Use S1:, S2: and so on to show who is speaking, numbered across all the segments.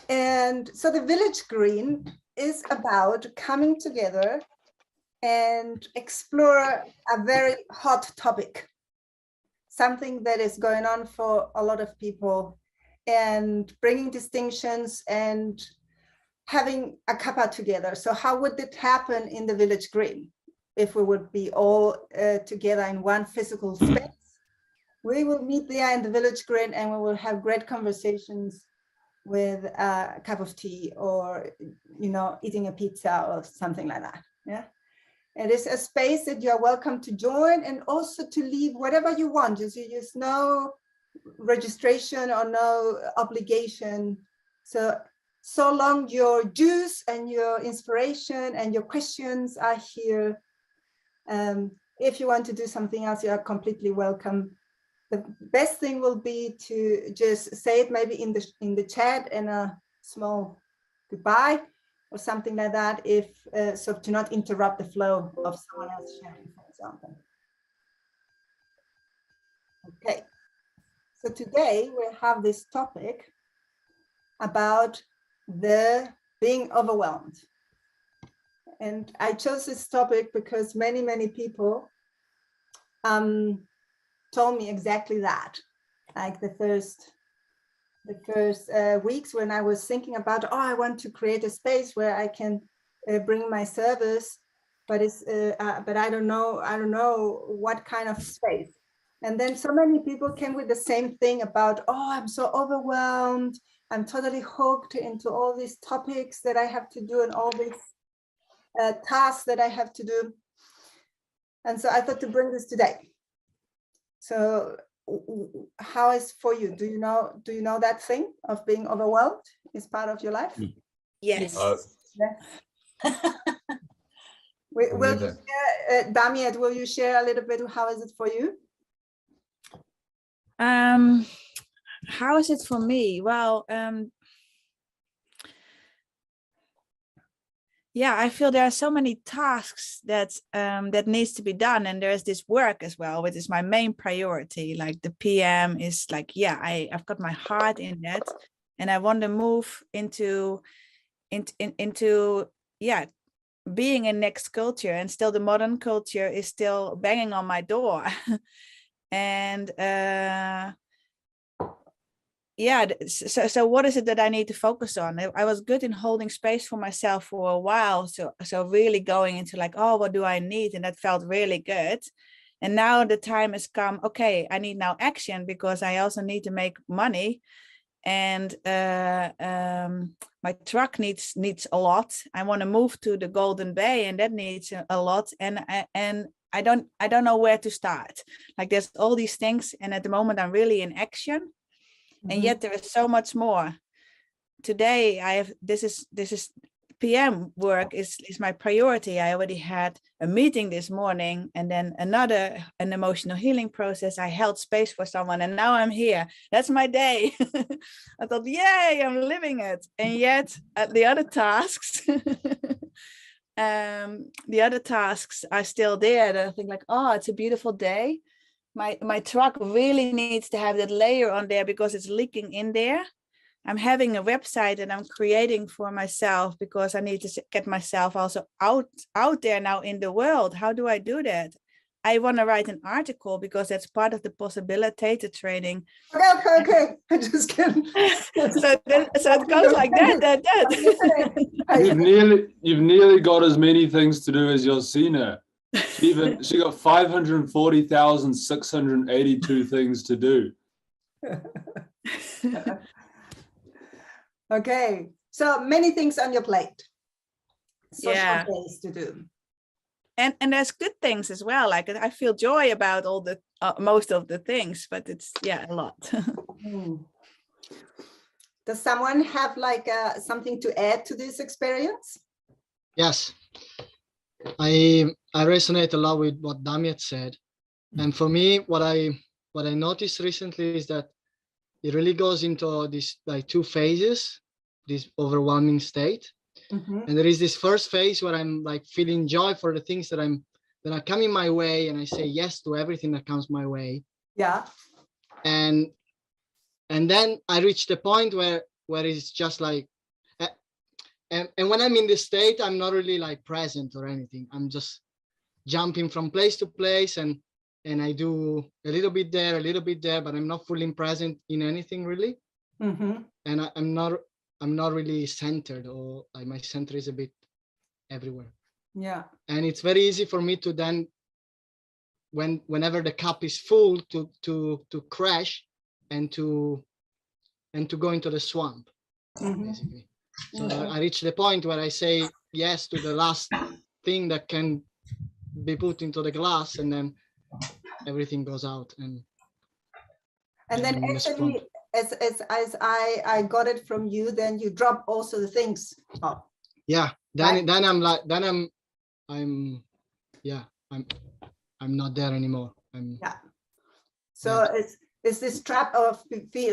S1: And so the Village Green is about coming together and explore a very hot topic, something that is going on for a lot of people, and bringing distinctions and having a cuppa together. So how would it happen in the Village Green if we would be all together in one physical space? We will meet there in the Village Green and we will have great conversations with a cup of tea or, you know, eating a pizza or something like that. Yeah. It is a space that you are welcome to join and also to leave whatever you want. There's no registration or no obligation. So long your juice and your inspiration and your questions are here. If you want to do something else, you are completely welcome. The best thing will be to just say it maybe in the chat and a small goodbye or something like that, if so to not interrupt the flow of someone else sharing, for example. Okay, so today we have this topic about the being overwhelmed. And I chose this topic because many people told me exactly that. Like the first weeks when I was thinking about, oh, I want to create a space where I can bring my service, but I don't know what kind of space. And then so many people came with the same thing about, oh, I'm so overwhelmed. I'm totally hooked into all these topics that I have to do and all these tasks that I have to do. And so I thought to bring this today. So how is for you? Do you know that thing of being overwhelmed is part of your life?
S2: Yes.
S1: Will you share, Damiet, will you share a little bit? How is it for you?
S2: How is it for me? Well, yeah, I feel there are so many tasks that that needs to be done, and there's this work as well, which is my main priority. Like the PM is like, yeah, I've got my heart in that, and I want to move into yeah, being a next culture, and still the modern culture is still banging on my door, and yeah, so what is it that I need to focus on? I was good in holding space for myself for a while, so really going into like, oh, what do I need? And that felt really good. And now the time has come, okay, I need now action, because I also need to make money, and my truck needs a lot. I want to move to the Golden Bay, and that needs a lot, and I don't know where to start. Like there's all these things, and at the moment I'm really in action. And yet there is so much more. Today I have this is PM work is my priority. I already had a meeting this morning, and then an emotional healing process. I held space for someone, and now I'm here. That's my day. I thought, yay, I'm living it. And yet the other tasks the other tasks are still there. That I think like, oh, it's a beautiful day. My truck really needs to have that layer on there because it's leaking in there. I'm having a website that I'm creating for myself because I need to get myself also out there now in the world. How do I do that? I want to write an article because that's part of the possibilitator training.
S1: Okay. I just can't.
S2: so it goes like that.
S3: You've nearly got as many things to do as Josina. She got 540,682 things to do.
S1: Okay, so many things on your plate.
S2: Yeah,
S1: days to do.
S2: And there's good things as well. Like I feel joy about all the most of the things, but it's a lot.
S1: Does someone have like something to add to this experience?
S4: Yes. I resonate a lot with what Damiet said, and for me, what I noticed recently is that it really goes into this like two phases, this overwhelming state, and there is this first phase where I'm like feeling joy for the things that are coming my way, and I say yes to everything that comes my way.
S1: Yeah.
S4: And then I reach the point where where it's just like, and when I'm in this state, I'm not really like present or anything. I'm just jumping from place to place, and I do a little bit there, but I'm not fully present in anything really.
S1: Mm-hmm.
S4: And I'm not really centered, or like my center is a bit everywhere.
S1: Yeah.
S4: And it's very easy for me to then, whenever the cup is full, to crash and to go into the swamp, basically. So I reach the point where I say yes to the last thing that can be put into the glass, and then everything goes out. And
S1: then
S4: I'm in the swamp.
S1: actually, as I got it from you, then you drop also the things off.
S4: Yeah.
S1: Right.
S4: Then I'm like, I'm not there anymore.
S1: Yeah. So it's this trap of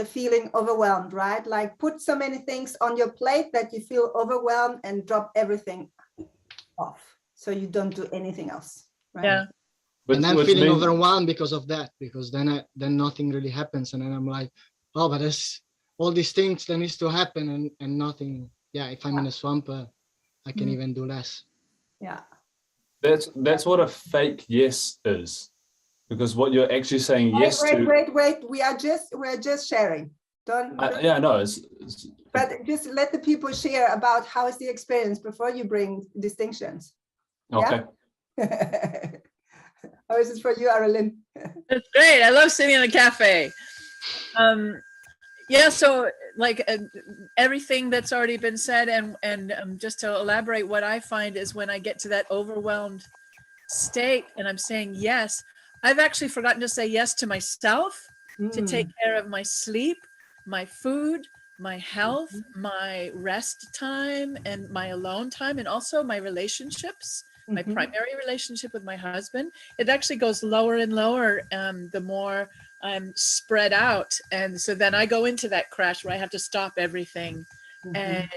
S1: feeling overwhelmed, right? Like put so many things on your plate that you feel overwhelmed and drop everything off, so you don't do anything else. Right?
S2: Yeah.
S4: And I'm feeling overwhelmed because of that, because then nothing really happens, and then I'm like, oh, but there's all these things that needs to happen, and nothing. Yeah, if I'm in a swamp, I can even do less.
S1: Yeah.
S3: That's what a fake yes is, because what you're actually saying yes to.
S1: Wait. We're just sharing. Don't.
S3: Yeah, no.
S1: But just let the people share about how is the experience before you bring distinctions.
S3: Okay.
S1: Yeah? How is this for you, Arilyn?
S5: That's great. I love sitting in a cafe. Yeah, so like everything that's already been said, and just to elaborate, what I find is when I get to that overwhelmed state and I'm saying yes, I've actually forgotten to say yes to myself, to take care of my sleep, my food, my health, my rest time, and my alone time, and also my relationships. My primary relationship with my husband, it actually goes lower and lower the more I'm spread out. And so then I go into that crash where I have to stop everything. And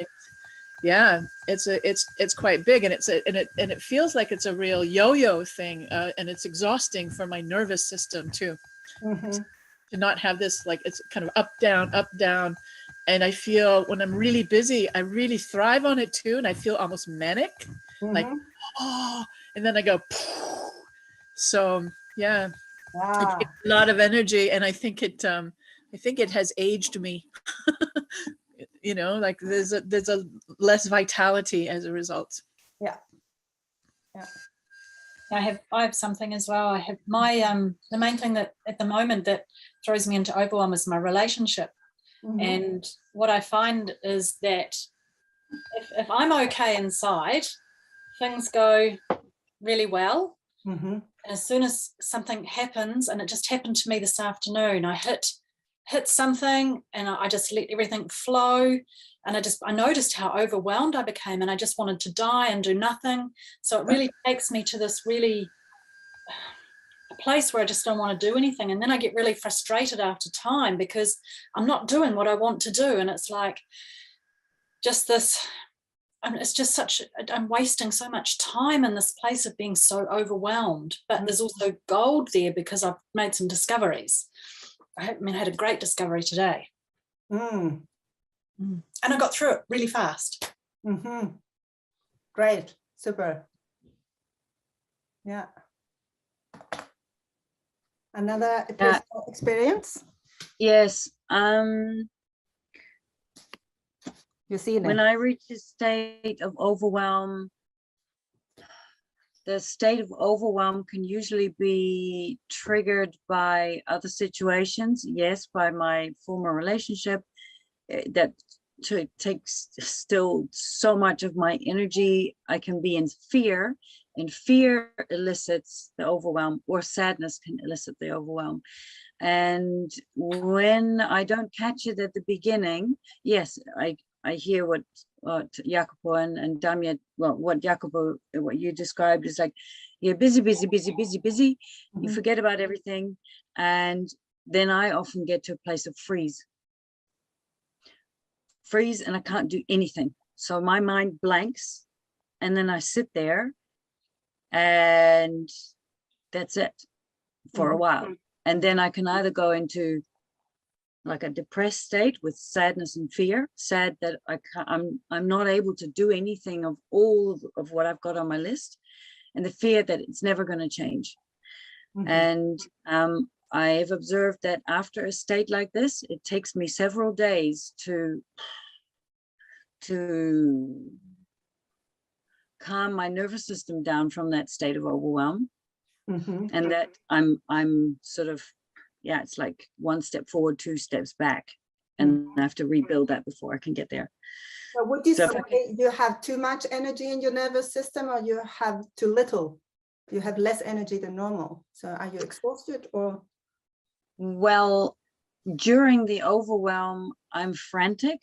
S5: yeah, it's quite big, and it feels like it's a real yo-yo thing, and it's exhausting for my nervous system too. To not have this, like, it's kind of up down. And I feel when I'm really busy, I really thrive on it too. And I feel almost manic, like, oh, and then I go, so yeah,
S1: Wow.
S5: a lot of energy. And I think it has aged me, you know, like there's a less vitality as a result.
S1: Yeah.
S6: I have something as well. I have my the main thing that at the moment that throws me into overwhelm is my relationship. And what I find is that if I'm okay inside, things go really well. And as soon as something happens, and it just happened to me this afternoon, I hit something and I just let everything flow. And I noticed how overwhelmed I became, and I just wanted to die and do nothing. So it really takes me to this really a place where I just don't want to do anything. And then I get really frustrated after time because I'm not doing what I want to do. And it's like just this, it's just I'm wasting so much time in this place of being so overwhelmed. But there's also gold there because I've made some discoveries. I had a great discovery today. And I got through it really fast.
S1: Great, super. Yeah. Another personal experience?
S7: Yes.
S1: You see it.
S7: When I reach a state of overwhelm, the state of overwhelm can usually be triggered by other situations. Yes, by my former relationship that takes still so much of my energy. I can be in fear, and fear elicits the overwhelm, or sadness can elicit the overwhelm. And when I don't catch it at the beginning, yes, I hear what Jacopo and Damiet, well, what Jacopo, what you described is like, you're busy. You forget about everything. And then I often get to a place of freeze, and I can't do anything. So my mind blanks, and then I sit there, and that's it for a while. And then I can either go into like a depressed state with sadness and fear. Sad that I'm not able to do anything of all of what I've got on my list, and the fear that it's never going to change. And I've observed that after a state like this, it takes me several days to calm my nervous system down from that state of overwhelm. And that I'm sort of, yeah, it's like one step forward, two steps back, and I have to rebuild that before I can get there.
S1: So would you
S7: So
S1: say you have too much energy in your nervous system, or you have too little? You have less energy than normal. So are you exhausted, or?
S7: Well, during the overwhelm, I'm frantic.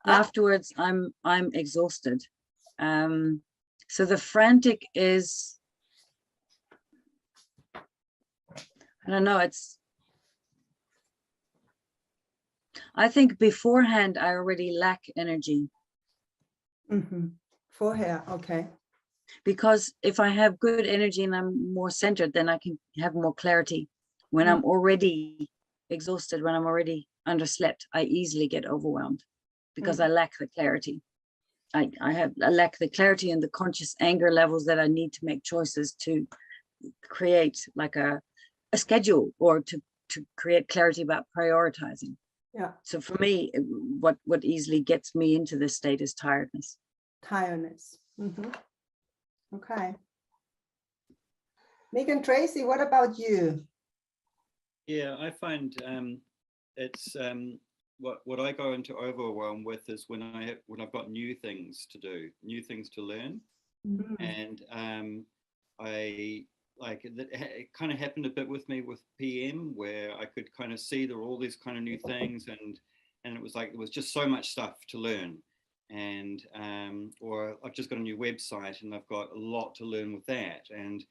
S1: Yeah.
S7: Afterwards, I'm exhausted. So the frantic is, I don't know, I think beforehand I already lack energy.
S1: Beforehand, okay.
S7: Because if I have good energy and I'm more centered, then I can have more clarity. When I'm already exhausted, when I'm already underslept, I easily get overwhelmed because I lack the clarity. I lack the clarity and the conscious anger levels that I need to make choices to create like a schedule, or to create clarity about prioritizing.
S1: Yeah.
S7: So for me, what easily gets me into this state is tiredness.
S1: Tiredness. Okay. Megan, Tracy, what about you?
S8: Yeah, I find it's what I go into overwhelm with is when I've got new things to do, new things to learn, and I like that. It kind of happened a bit with me with PM, where I could kind of see there were all these kind of new things, and it was like there was just so much stuff to learn, and or I've just got a new website and I've got a lot to learn with that, and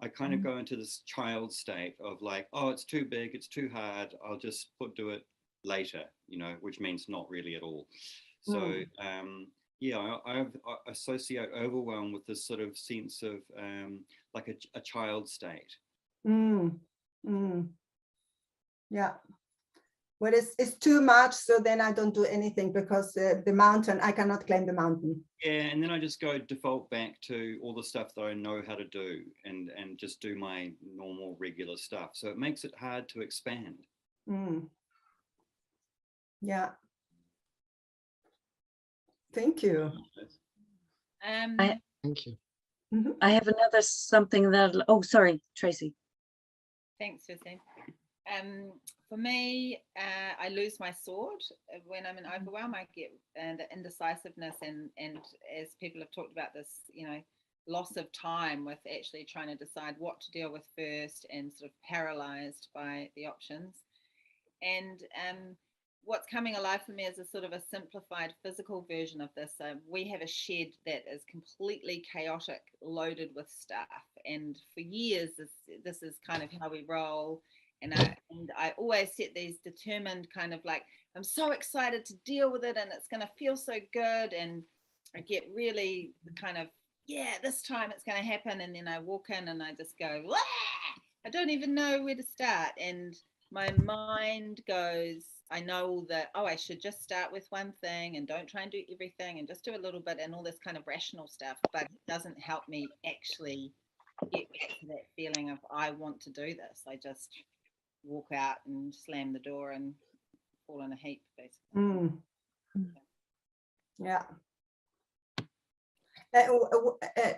S8: I kind of go into this child state of like, oh, it's too big, it's too hard, I'll just do it later, you know, which means not really at all. So yeah, I associate overwhelm with this sort of sense of like a child state.
S1: Yeah. Well, it's too much, so then I don't do anything, because the mountain, I cannot climb the mountain.
S8: Yeah, and then I just go default back to all the stuff that I know how to do, and just do my normal regular stuff. So it makes it hard to expand.
S1: Yeah. Thank you.
S4: Thank you.
S7: I have another something that, oh, sorry, Tracy.
S9: Thanks, Susie. For me, I lose my sword when I'm in overwhelm. I get the indecisiveness, and as people have talked about this, you know, loss of time with actually trying to decide what to deal with first, and sort of paralyzed by the options. And what's coming alive for me is a sort of a simplified physical version of this. We have a shed that is completely chaotic, loaded with stuff, and for years this is kind of how we roll. And I always set these determined kind of like, I'm so excited to deal with it, and it's going to feel so good, and I get really kind of, yeah, this time it's going to happen, and then I walk in and I just go, wah! I don't even know where to start, and my mind goes, I know that, oh, I should just start with one thing and don't try and do everything and just do a little bit, and all this kind of rational stuff, but it doesn't help me actually get back to that feeling of I want to do this. I just walk out and slam the door and fall in a heap, basically.
S1: Yeah.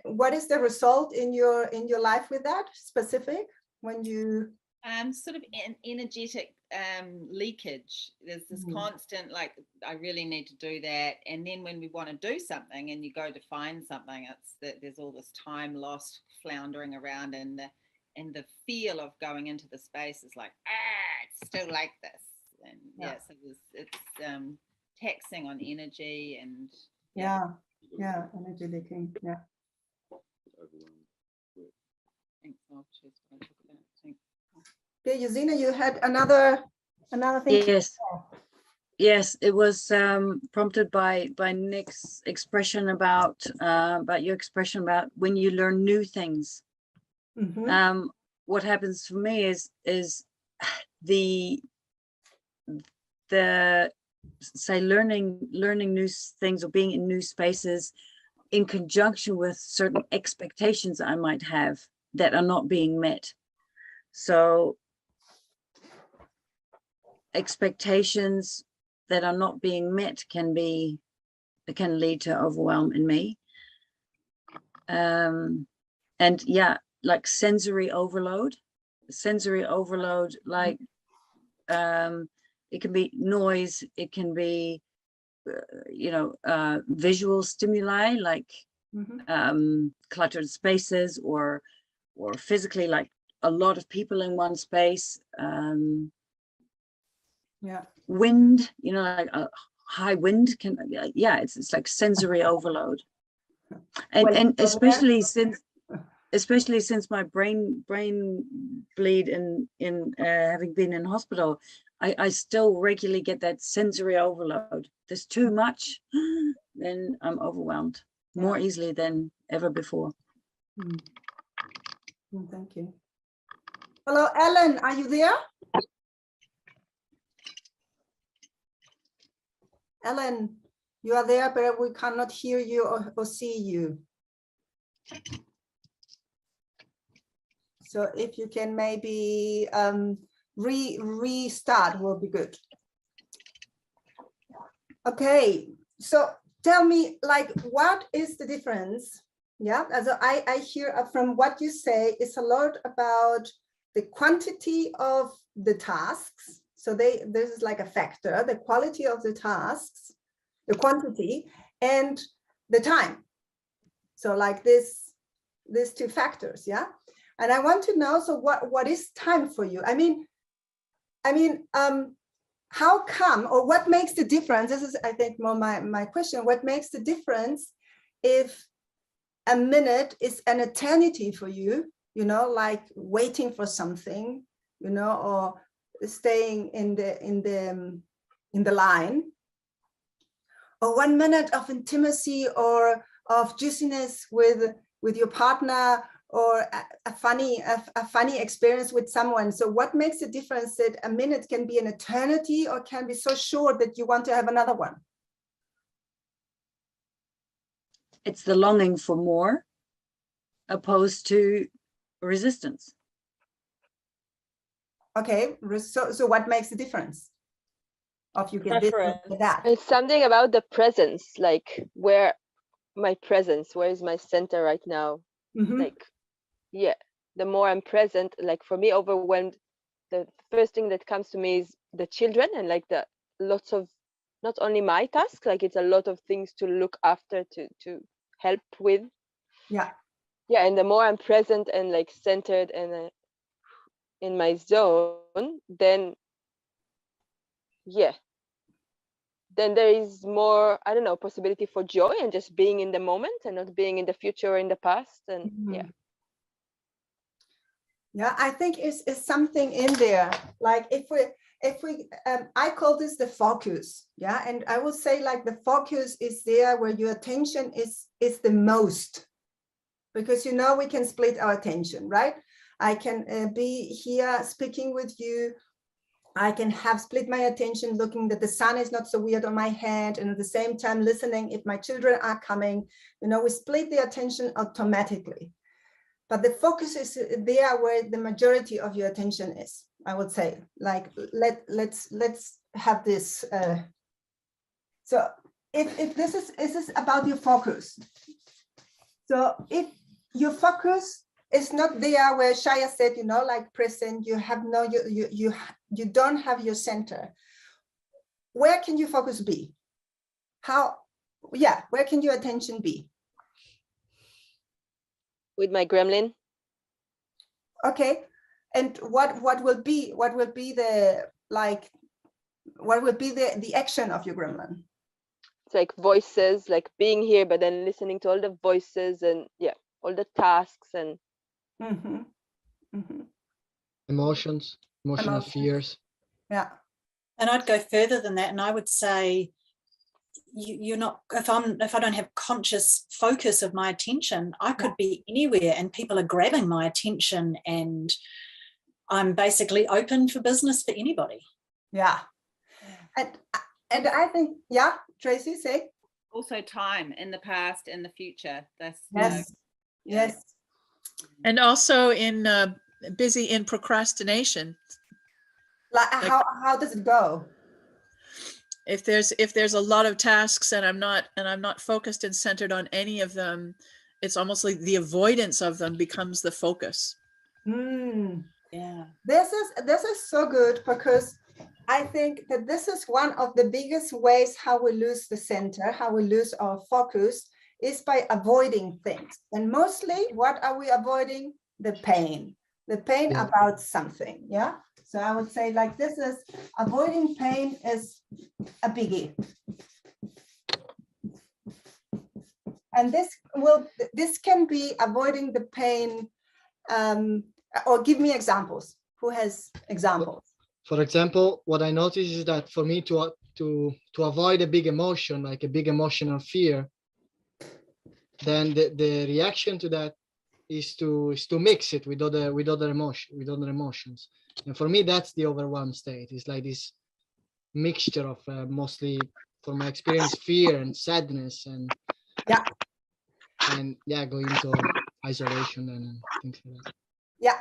S1: What is the result in your life with that specific, when you
S9: sort of an energetic leakage? There's this constant like, I really need to do that, and then when we want to do something and you go to find something, it's that there's all this time lost floundering around, and the feel of going into the space is like, it's still like this, and so it's taxing on energy, and energy leaking. Okay, Yuzina, you had another thing.
S7: Yes, it was prompted by Nick's expression about your expression about when you learn new things. What happens for me is the the say learning new things or being in new spaces in conjunction with certain expectations I might have that are not being met. So expectations that are not being met can lead to overwhelm in me. And yeah, like sensory overload, like it can be noise, it can be visual stimuli like cluttered spaces, or physically like a lot of people in one space, wind, like a high wind can, it's like sensory overload. And especially since my brain bleed in having been in hospital, I still regularly get that sensory overload. There's too much, then I'm overwhelmed more easily than ever before.
S1: Thank you. Hello, Ellen, are you there? Ellen, you are there, but we cannot hear you or see you. So if you can maybe restart will be good. Okay, so tell me, like, what is the difference? Yeah, also I hear from what you say, it's a lot about the quantity of the tasks. So this is like a factor, the quality of the tasks, the quantity, and the time. So like these two factors, yeah. And I want to know, so what is time for you? I mean, how come, or what makes the difference? This is, I think, more my question. What makes the difference if a minute is an eternity for you? Like waiting for something, or staying in the line, or 1 minute of intimacy or of juiciness with your partner, or a funny experience with someone. So what makes the difference that a minute can be an eternity or can be so short that you want to have another one?
S7: It's the longing for more opposed to resistance.
S1: Okay, so what makes the difference of you get this or that?
S10: It's something about the presence, like where is my center right now? Like, yeah, the more I'm present, like for me, overwhelmed, the first thing that comes to me is the children, and like the lots of, not only my task, like it's a lot of things to look after, to help with. Yeah, and the more I'm present and like centered and in my zone, then there is more, I don't know, possibility for joy and just being in the moment and not being in the future or in the past. And
S1: yeah, I think it's something in there. Like if we I call this the focus. Yeah, and I will say like the focus is there where your attention is the most, because we can split our attention, right? I can be here speaking with you. I can have split my attention looking that the sun is not so weird on my head, and at the same time listening if my children are coming. We split the attention automatically. But the focus is there where the majority of your attention is, I would say. Like let's have this. So if this is about your focus. So if your focus is not there where Shaya said, like present, you have no, you don't have your center. Where can your focus be? Where can your attention be?
S10: With my gremlin.
S1: Okay, and what will be the action of your gremlin?
S10: It's like voices, like being here, but then listening to all the voices and all the tasks and
S4: emotional fears.
S1: Yeah,
S6: and I'd go further than that, and I would say you're not, if I don't have conscious focus of my attention, I could be anywhere and people are grabbing my attention and I'm basically open for business for anybody.
S1: Yeah, And I think, yeah, Tracy, say.
S9: Also time in the past, in the future. That's
S1: Yes. Yes.
S5: And also in busy in procrastination.
S1: Like how does it go?
S5: If there's a lot of tasks and I'm not focused and centered on any of them, it's almost like the avoidance of them becomes the focus.
S6: Yeah.
S1: This is so good, because I think that this is one of the biggest ways how we lose the center, how we lose our focus, is by avoiding things. And mostly, what are we avoiding? The pain about something. Yeah. So I would say, like, this is avoiding pain is a biggie. And this can be avoiding the pain, or give me examples. Who has examples?
S4: For example, what I notice is that for me to avoid a big emotion, like a big emotional fear, then the reaction to that is to mix it with other emotions. And for me, that's the overwhelmed state. It's like this mixture of mostly, from my experience, fear and sadness and going into isolation and things like that.
S1: Yeah.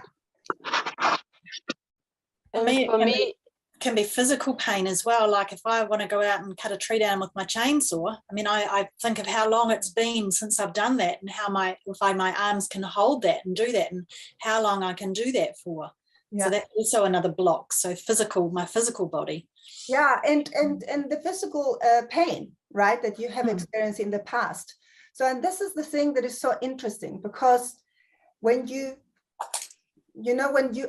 S6: For me,
S10: For me,
S6: can be physical pain as well. Like if I want to go out and cut a tree down with my chainsaw, I mean, I think of how long it's been since I've done that, and how my arms can hold that and do that, and how long I can do that for. Yeah. So that's also another block. So my physical body.
S1: Yeah, and the physical pain, right, that you have experienced in the past. So, and this is the thing that is so interesting, because when you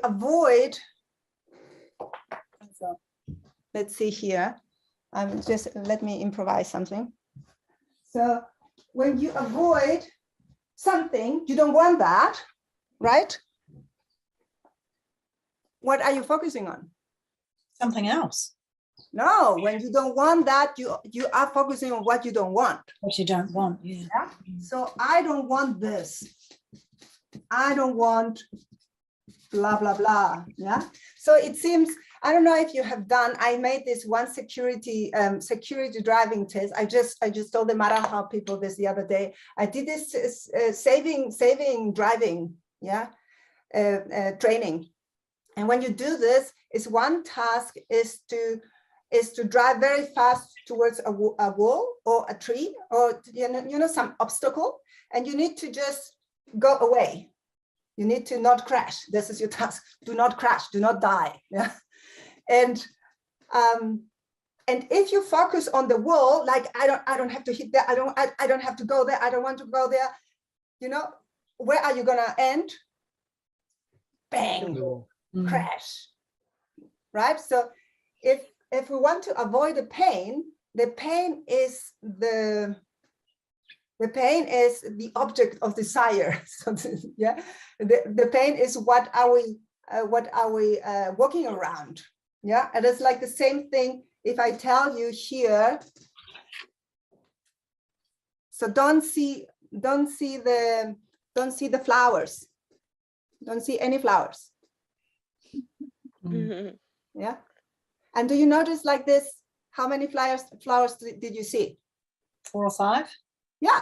S1: avoid, let's see here, let me improvise something. So when you avoid something, you don't want that, right? What are you focusing on?
S6: Something else.
S1: No, when you don't want that, you are focusing on what you don't want.
S6: What you don't want, yeah.
S1: So I don't want this. I don't want blah, blah, blah, yeah? So it seems, I don't know if you have done, I made this one security driving test. I just told the Maraha people this the other day. I did this saving driving, yeah, training. And when you do this, is one task is to drive very fast towards a wall or a tree or some obstacle, and you need to just go away. You need to not crash. This is your task. Do not crash. Do not die. Yeah, and if you focus on the wall, like I don't have to hit there. I don't have to go there. I don't want to go there. You know, where are you gonna end? Bang. Crash, right? So if we want to avoid the pain is the object of desire. So yeah, the pain is what are we walking around? Yeah, and it's like the same thing. If I tell you here, so don't see the flowers, don't see any flowers. Yeah. And do you notice like this, how many flowers did you see?
S6: 4 or 5.
S1: Yeah.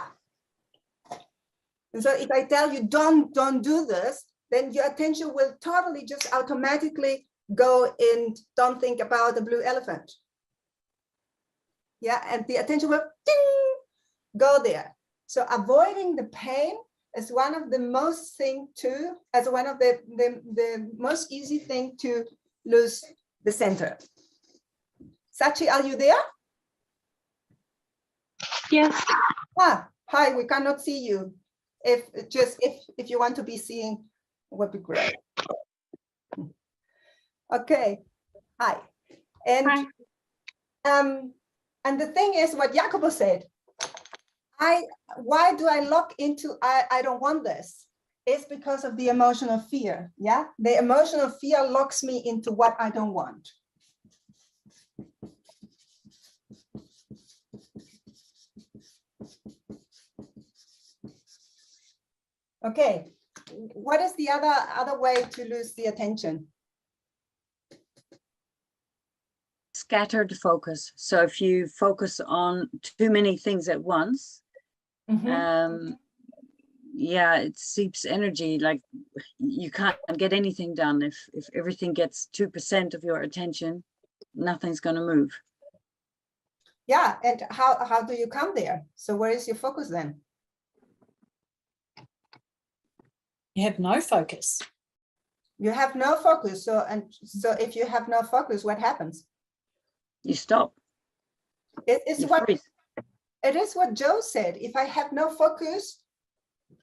S1: And so if I tell you don't do this, then your attention will totally just automatically go in, don't think about the blue elephant. Yeah, and the attention will ding, go there. So avoiding the pain is one of the most most easy thing to lose the center. Sachi, are you there?
S10: Yes.
S1: Hi, we cannot see you. If you want to be seen, would be great. Okay. Hi. And and the thing is what Jacopo said. Why do I lock into I don't want this? It's because of the emotional fear. Yeah, the emotional fear locks me into what I don't want. Okay, what is the other way to lose the attention?
S7: scattered focus. So if you focus on too many things at once, yeah, it seeps energy. Like you can't get anything done if everything gets 2% of your attention. Nothing's going to move.
S1: Yeah, and how do you come there? So where is your focus then?
S6: You have no focus.
S1: You have no focus. So if you have no focus, what happens?
S7: You stop.
S1: It is what Joe said. If I have no focus,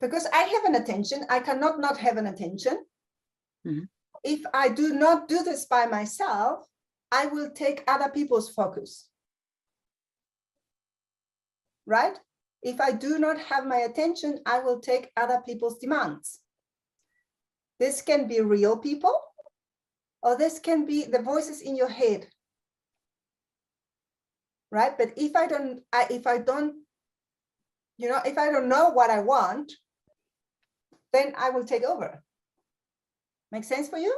S1: because I have an attention, I cannot not have an attention. If I do not do this by myself, I will take other people's focus. Right? If I do not have my attention, I will take other people's demands. This can be real people, or this can be the voices in your head. Right? But if I don't know what I want, then I will take over. Make sense for you?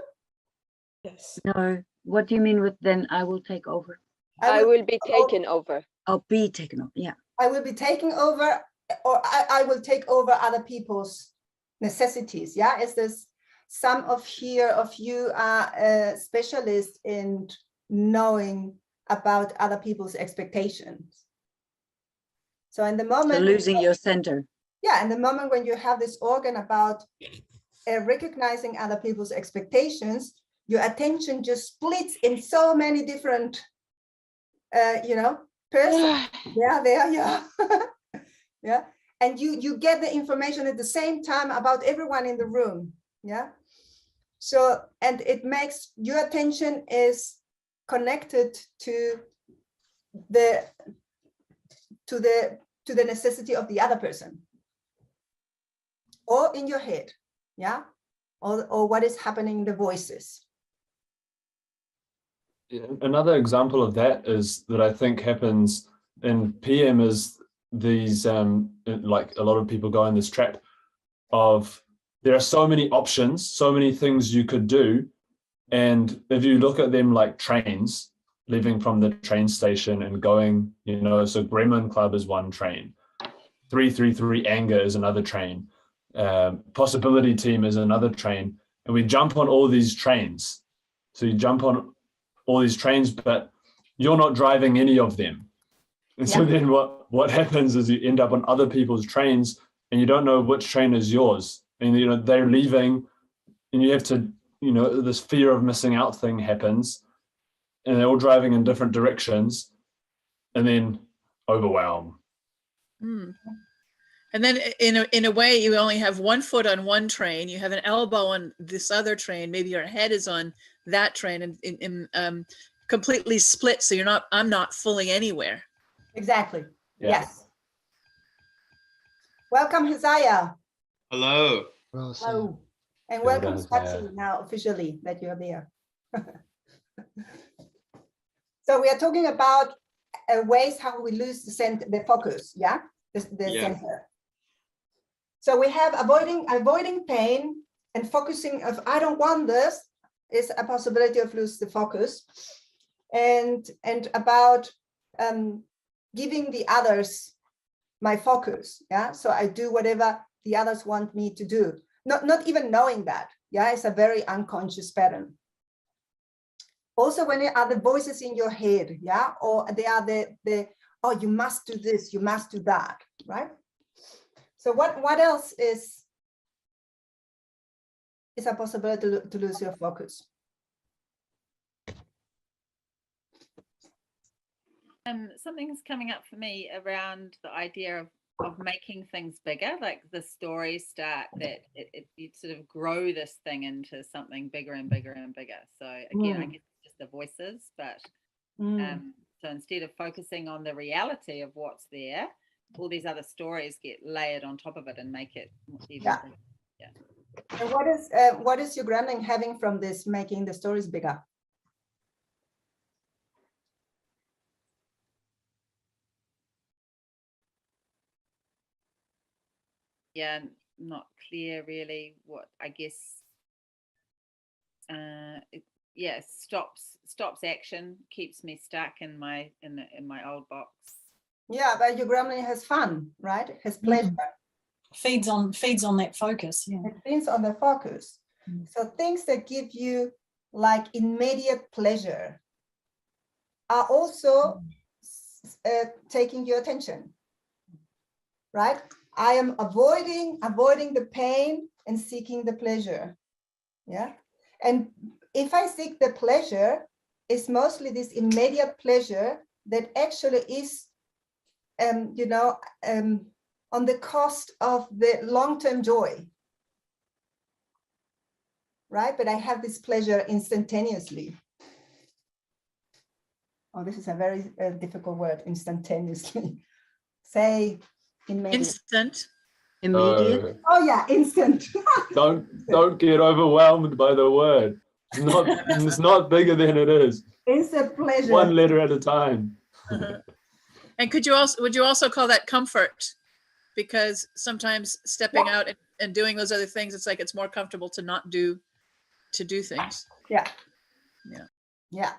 S6: Yes.
S7: No. What do you mean with then I will take over?
S10: I will be taken over.
S7: I'll be taken over. Yeah.
S1: I will be taking over, or I will take over other people's necessities. Yeah. Is this some of you are a specialist in knowing about other people's expectations? So in the moment,
S7: So losing your center.
S1: Yeah, in the moment when you have this organ about recognizing other people's expectations, your attention just splits in so many different, persons. Yeah. Yeah, and you get the information at the same time about everyone in the room. Yeah. So, and it makes your attention is connected to the necessity of the other person, or in your head, yeah, or what is happening in the voices.
S3: Yeah, another example of that is that I think happens in PM is these like a lot of people go in this trap of there are so many options, so many things you could do, and if you look at them like trains leaving from the train station and going, so Gremlin Club is one train, 333 Anger is another train, Possibility Team is another train, and we jump on all these trains. So you jump on all these trains, but you're not driving any of them. And so then what happens is you end up on other people's trains and you don't know which train is yours. And they're leaving and you have to, this fear of missing out thing happens, and they're all driving in different directions, and then overwhelm.
S5: And then in a way, you only have one foot on one train, you have an elbow on this other train, maybe your head is on that train, and completely split. So I'm not fully anywhere.
S1: Exactly.
S3: Yeah.
S1: Yes. Welcome, Hizaya.
S8: Hello.
S1: Hello. And welcome, Sachi, now officially that you're there. So we are talking about ways how we lose the focus, yeah? The center. So we have avoiding pain and focusing of I don't want this is a possibility of lose the focus, and about giving the others my focus. Yeah, so I do whatever the others want me to do, not even knowing that. Yeah, it's a very unconscious pattern. Also, when there are the voices in your head, yeah, or they are the oh, you must do this, you must do that, right? So what else is a possibility to lose your focus?
S9: Something's coming up for me around the idea of making things bigger, like the stories start that you sort of grow this thing into something bigger and bigger and bigger. So again, I guess it's just the voices, but so instead of focusing on the reality of what's there, all these other stories get layered on top of it and make it even bigger. Yeah.
S1: And what is your grounding having from this, making the stories bigger?
S9: Yeah, not clear really what I guess yes, stops action, keeps me stuck in my old box.
S1: Yeah, but your gremlin has fun, right? Has pleasure.
S6: Feeds on that focus. Yeah.
S1: It feeds on the focus. So things that give you like immediate pleasure are also taking your attention, right? I am avoiding the pain and seeking the pleasure. Yeah. And if I seek the pleasure, it's mostly this immediate pleasure that actually is, on the cost of the long-term joy. Right? But I have this pleasure instantaneously. Oh, this is a very difficult word, instantaneously. Say immediate.
S5: Instant.
S7: Immediate.
S1: Oh yeah, instant.
S3: Don't get overwhelmed by the word. It's not bigger than it is.
S1: Instant pleasure.
S3: One letter at a time.
S5: And would you also call that comfort? Because sometimes stepping out and doing those other things, it's like it's more comfortable to not do things.
S1: Yeah.
S5: Yeah.
S1: Yeah.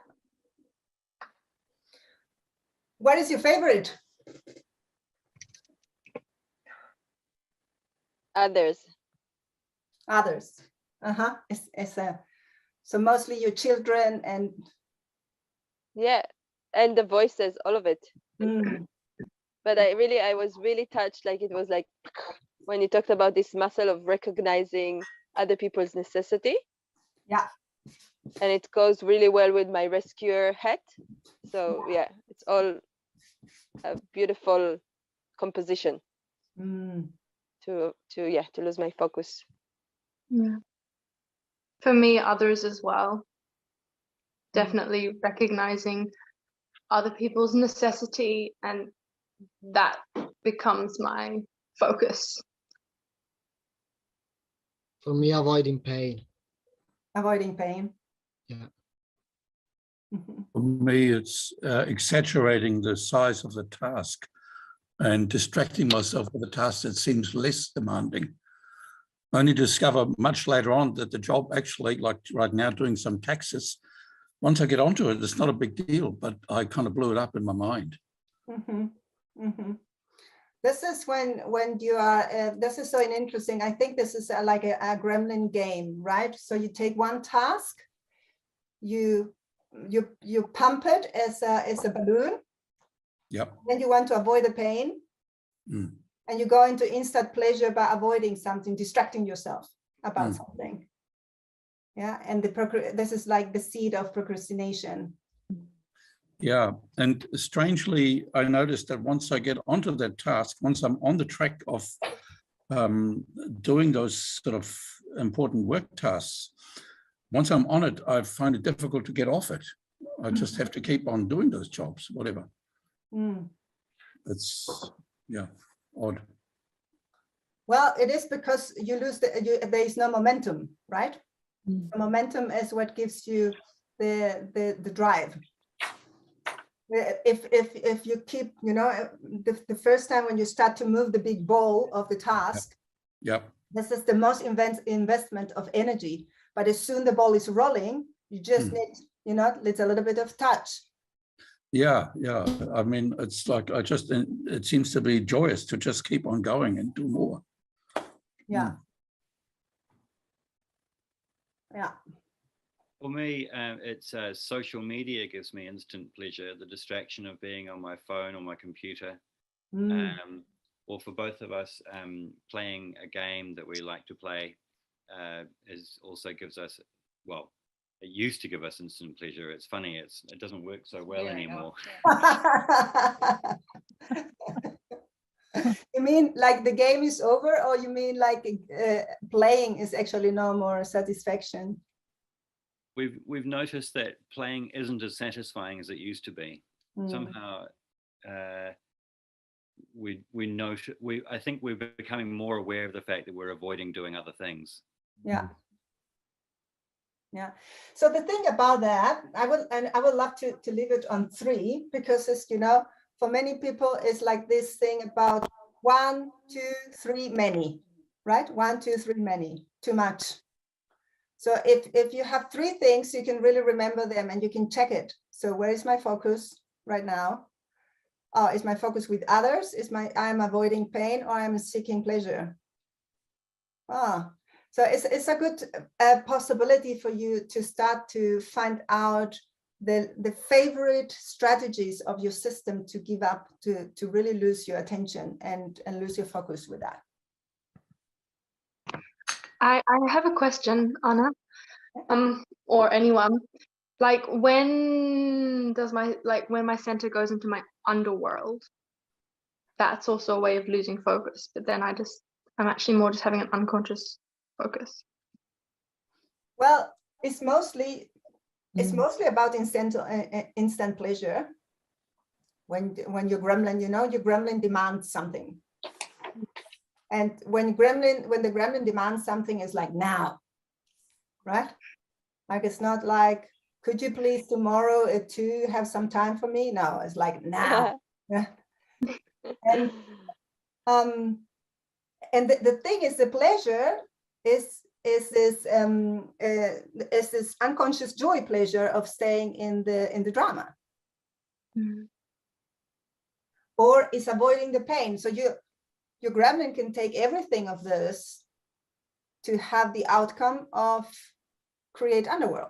S1: What is your favorite?
S10: Others.
S1: Uh-huh. So mostly your children and
S10: Yeah, and the voices, all of it. But I was really touched. Like it was like when you talked about this muscle of recognizing other people's necessity.
S1: Yeah.
S10: And it goes really well with my rescuer hat. So yeah, it's all a beautiful composition to lose my focus.
S11: Yeah. For me, others as well. Definitely recognizing other people's necessity, and that becomes my focus.
S4: For me, avoiding pain.
S1: Avoiding pain.
S4: Yeah.
S12: For me, it's exaggerating the size of the task and distracting myself with a task that seems less demanding. I only discover much later on that the job actually, like right now, doing some taxes, once I get onto it, it's not a big deal, but I kind of blew it up in my mind.
S1: This is when you are, this is so interesting. I think this is like a gremlin game, right? So you take one task, you pump it as a balloon.
S12: Yep.
S1: Then you want to avoid the pain. And you go into instant pleasure by avoiding something, distracting yourself about something. Yeah, and this is like the seed of procrastination.
S12: Yeah, and strangely, I noticed that once I get onto that task, once I'm on the track of doing those sort of important work tasks, once I'm on it, I find it difficult to get off it. I just have to keep on doing those jobs, whatever. It's, yeah, odd.
S1: Well, it is because you lose there is no momentum, right? The momentum is what gives you the drive. If you keep, the first time when you start to move the big ball of the task, this is the most investment of energy. But as soon the ball is rolling, you just need, it's a little bit of touch.
S12: Yeah. I mean, it's like it seems to be joyous to just keep on going and do more.
S1: Yeah. Yeah.
S8: For me, it's social media gives me instant pleasure. The distraction of being on my phone or my computer, or for both of us, playing a game that we like to play, also gives us, well, it used to give us instant pleasure. It's funny, it doesn't work so well anymore.
S1: You mean like the game is over, or you mean like playing is actually no more satisfaction?
S8: We've noticed that playing isn't as satisfying as it used to be. Somehow, I think we're becoming more aware of the fact that we're avoiding doing other things.
S1: Yeah. Yeah. So the thing about that, I would love to leave it on 3, because it's, for many people, it's like this thing about 1, 2, 3, many, right? 1, 2, 3, many, too much. So if you have 3 things, you can really remember them and you can check it. So where is my focus right now? Is my focus with others? I'm avoiding pain, or I'm seeking pleasure? So it's a good possibility for you to start to find out the favorite strategies of your system to give up, to really lose your attention and lose your focus with that.
S11: I have a question, Anna, or anyone. Like when my center goes into my underworld, that's also a way of losing focus. But then I'm actually more just having an unconscious focus.
S1: Well, it's mostly about instant pleasure. When your gremlin, your gremlin demands something. And when the gremlin demands something, it's like now, right? Like it's not like, could you please tomorrow at 2 have some time for me? No, it's like now. Yeah. And the thing is, the pleasure is this unconscious joy pleasure of staying in the drama.
S11: Mm.
S1: Or is avoiding the pain. So your gremlin can take everything of this to have the outcome of create underworld.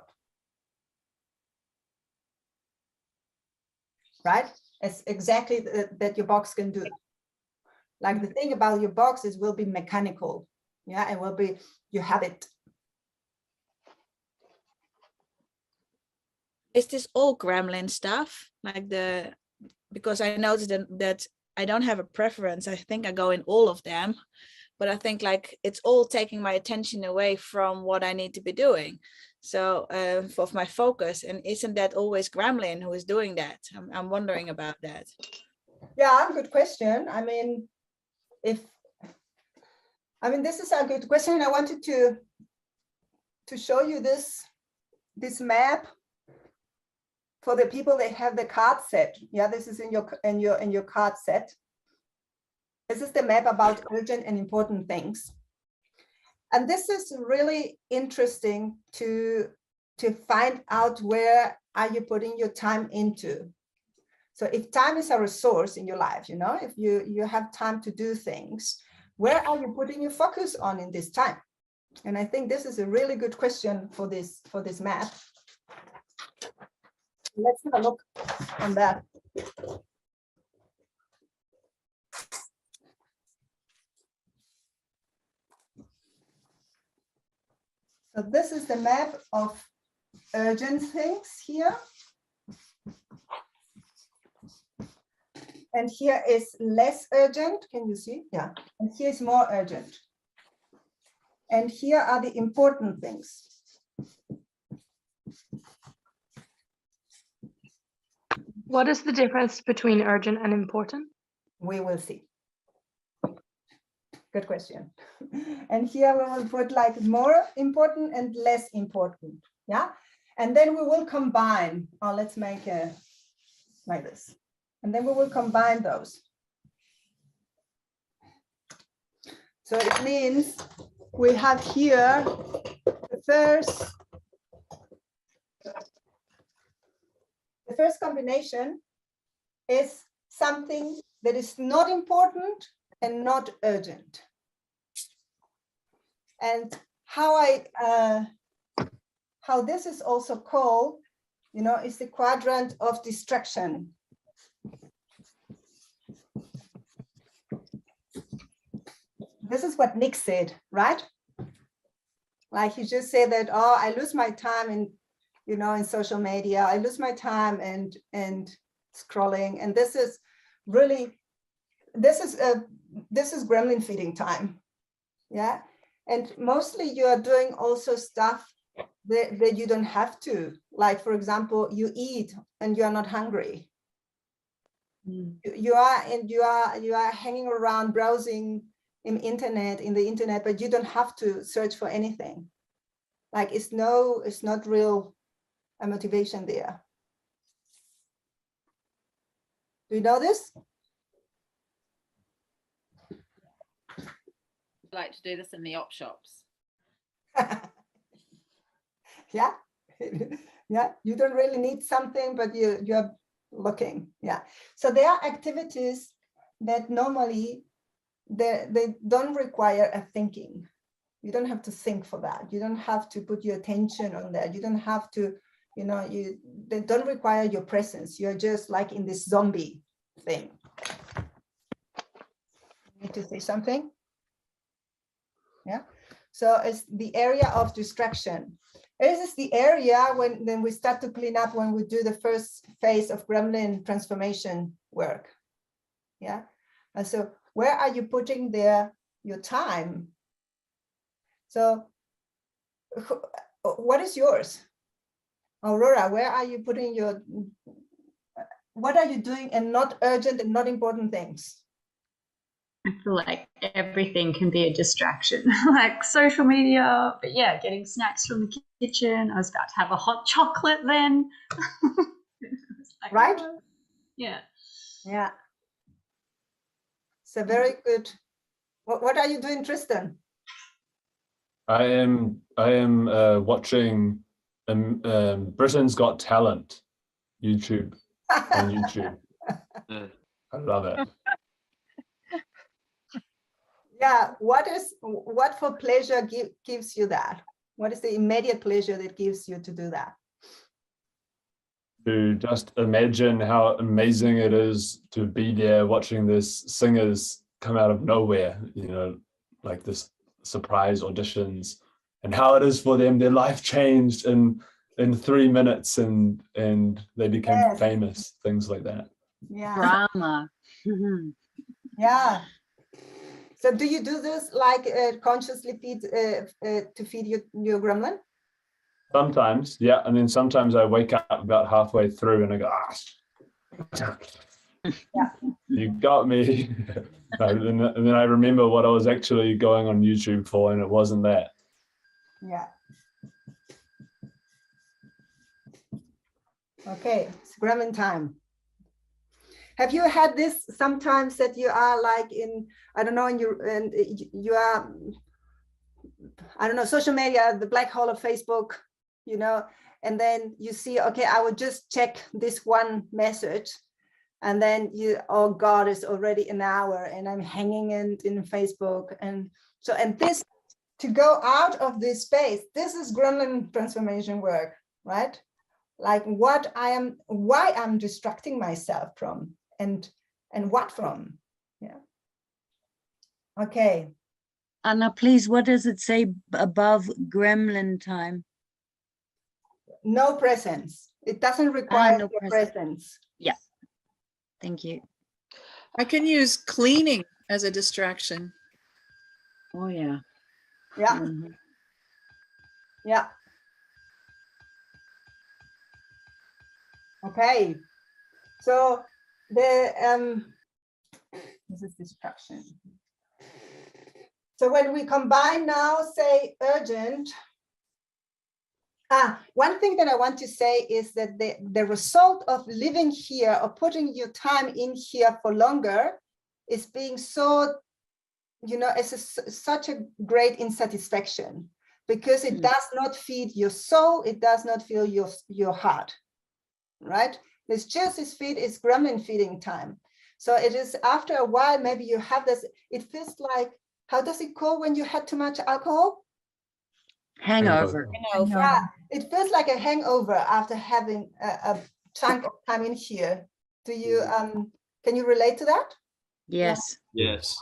S1: Right? It's exactly that your box can do. Like the thing about your box is will be mechanical. Yeah, it will be, you have it.
S2: Is this all gremlin stuff? Because I noticed that I don't have a preference. I think I go in all of them, but I think like it's all taking my attention away from what I need to be doing. So for my focus, and isn't that always gremlin who is doing that? I'm wondering about that.
S1: Yeah, good question. I mean, this is a good question. I wanted to show you this map for the people that have the card set. Yeah, this is in your card set. This is the map about urgent and important things. And this is really interesting to find out where are you putting your time into. So if time is a resource in your life, if you have time to do things, where are you putting your focus on in this time? And I think this is a really good question for this map. Let's have a look on that. So this is the map of urgent things here. And here is less urgent. Can you see? Yeah. And here is more urgent. And here are the important things.
S11: What is the difference between urgent and important?
S1: We will see. Good question. And here we will put like more important and less important. Yeah. And then we will combine. Oh, let's make it like this. And then we will combine those. So it means we have here the first combination is something that is not important and not urgent. And how this is also called, is the quadrant of distraction. This is what Nick said, right? Like he just said that, oh, I lose my time in social media. I lose my time and scrolling. And this is really, this is gremlin feeding time. Yeah. And mostly you are doing also stuff that you don't have to. Like, for example, you eat and you are not hungry. You are hanging around browsing in the internet, but you don't have to search for anything. Like it's not real a motivation there. Do you know this?
S9: I like to do this in the op shops.
S1: Yeah. Yeah, you don't really need something, but you're looking. Yeah. So there are activities that normally they don't require a thinking. You don't have to think for that. You don't have to put your attention on that. You don't have to, they don't require your presence. You're just like in this zombie thing. Need to say something? Yeah. So it's the area of distraction. This is the area when then we start to clean up when we do the first phase of gremlin transformation work. Yeah. And so where are you putting your time? So what is yours? Aurora, where are you putting what are you doing and not urgent and not important things?
S13: I feel like everything can be a distraction, like social media, but yeah, getting snacks from the kitchen. I was about to have a hot chocolate then. Like,
S1: right?
S13: oh. Yeah.
S1: Yeah. So very good. What are you doing, Tristan?
S3: I am watching Britain's Got Talent YouTube on YouTube. I love it.
S1: Yeah, what for pleasure gives you that? What is the immediate pleasure that gives you to do that?
S3: To just imagine how amazing it is to be there watching this singers come out of nowhere, like this surprise auditions, and how it is for them, their life changed in 3 minutes and they became famous, things like that.
S1: Yeah.
S7: Drama.
S1: Yeah. So do you do this like consciously to feed your gremlin?
S3: Sometimes, yeah, and then sometimes I wake up about halfway through and I go,
S1: yeah.
S3: You got me. And then I remember what I was actually going on YouTube for, and it wasn't that.
S1: Yeah. Okay, it's gremlin time. Have you had this sometimes that you are like in, I don't know, you are, I don't know, social media, the black hole of Facebook, and then you see, okay, I will just check this one message. And then oh God, it's already an hour and I'm hanging in Facebook. And this, to go out of this space, this is gremlin transformation work, right? Like why I'm distracting myself from and what from, yeah. Okay.
S7: Anna, please, what does it say above gremlin time?
S1: No presence. It doesn't require
S7: no
S1: your presence.
S7: Yeah. Thank you.
S5: I can use cleaning as a distraction.
S7: Oh, yeah.
S1: Yeah. Mm-hmm. Yeah. Okay. So this is distraction. So when we combine now, say urgent. One thing that I want to say is that the result of living here or putting your time in here for longer is being so, it's such a great insatisfaction because it does not feed your soul. It does not fill your heart, right? It's just this it's gremlin feeding time. So it is after a while, maybe you have this, it feels like, how does it go when you had too much alcohol?
S7: Hangover.
S1: Yeah, it feels like a hangover after having a chunk of time in here. Do you can you relate to that?
S7: Yes.
S3: Yes.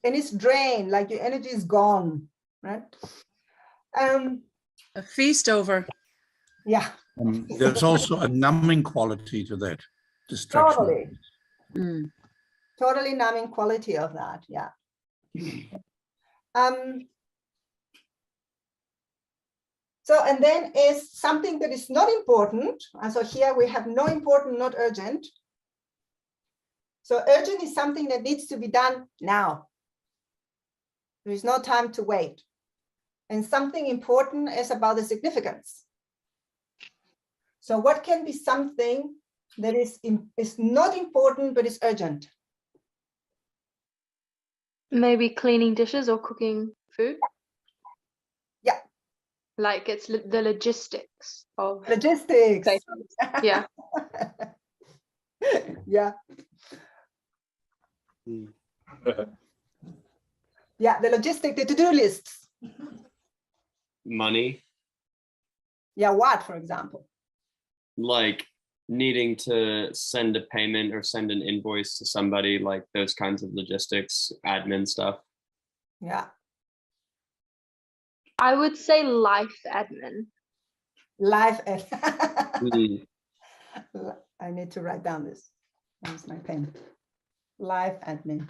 S1: And it's drained, like your energy is gone, right?
S5: A feast over.
S1: Yeah.
S12: There's also a numbing quality to that distraction.
S1: Totally. Totally numbing quality of that, yeah. So, and then is something that is not important. And so here we have no important, not urgent. So urgent is something that needs to be done now. There is no time to wait. And something important is about the significance. So what can be something that is not important, but is urgent?
S11: Maybe cleaning dishes or cooking food.
S1: Yeah.
S11: Like it's the logistics of
S1: Logistics.
S11: Yeah.
S1: Yeah. Yeah, the logistic, the to-do lists.
S14: Money,
S1: Yeah, what, for example?
S14: like needing to send a payment or send an invoice to somebody, like those kinds of logistics, admin stuff.
S1: Yeah.
S11: I would say life admin.
S1: Life
S14: Mm.
S1: I need to write down this. Where's my pen? Life admin.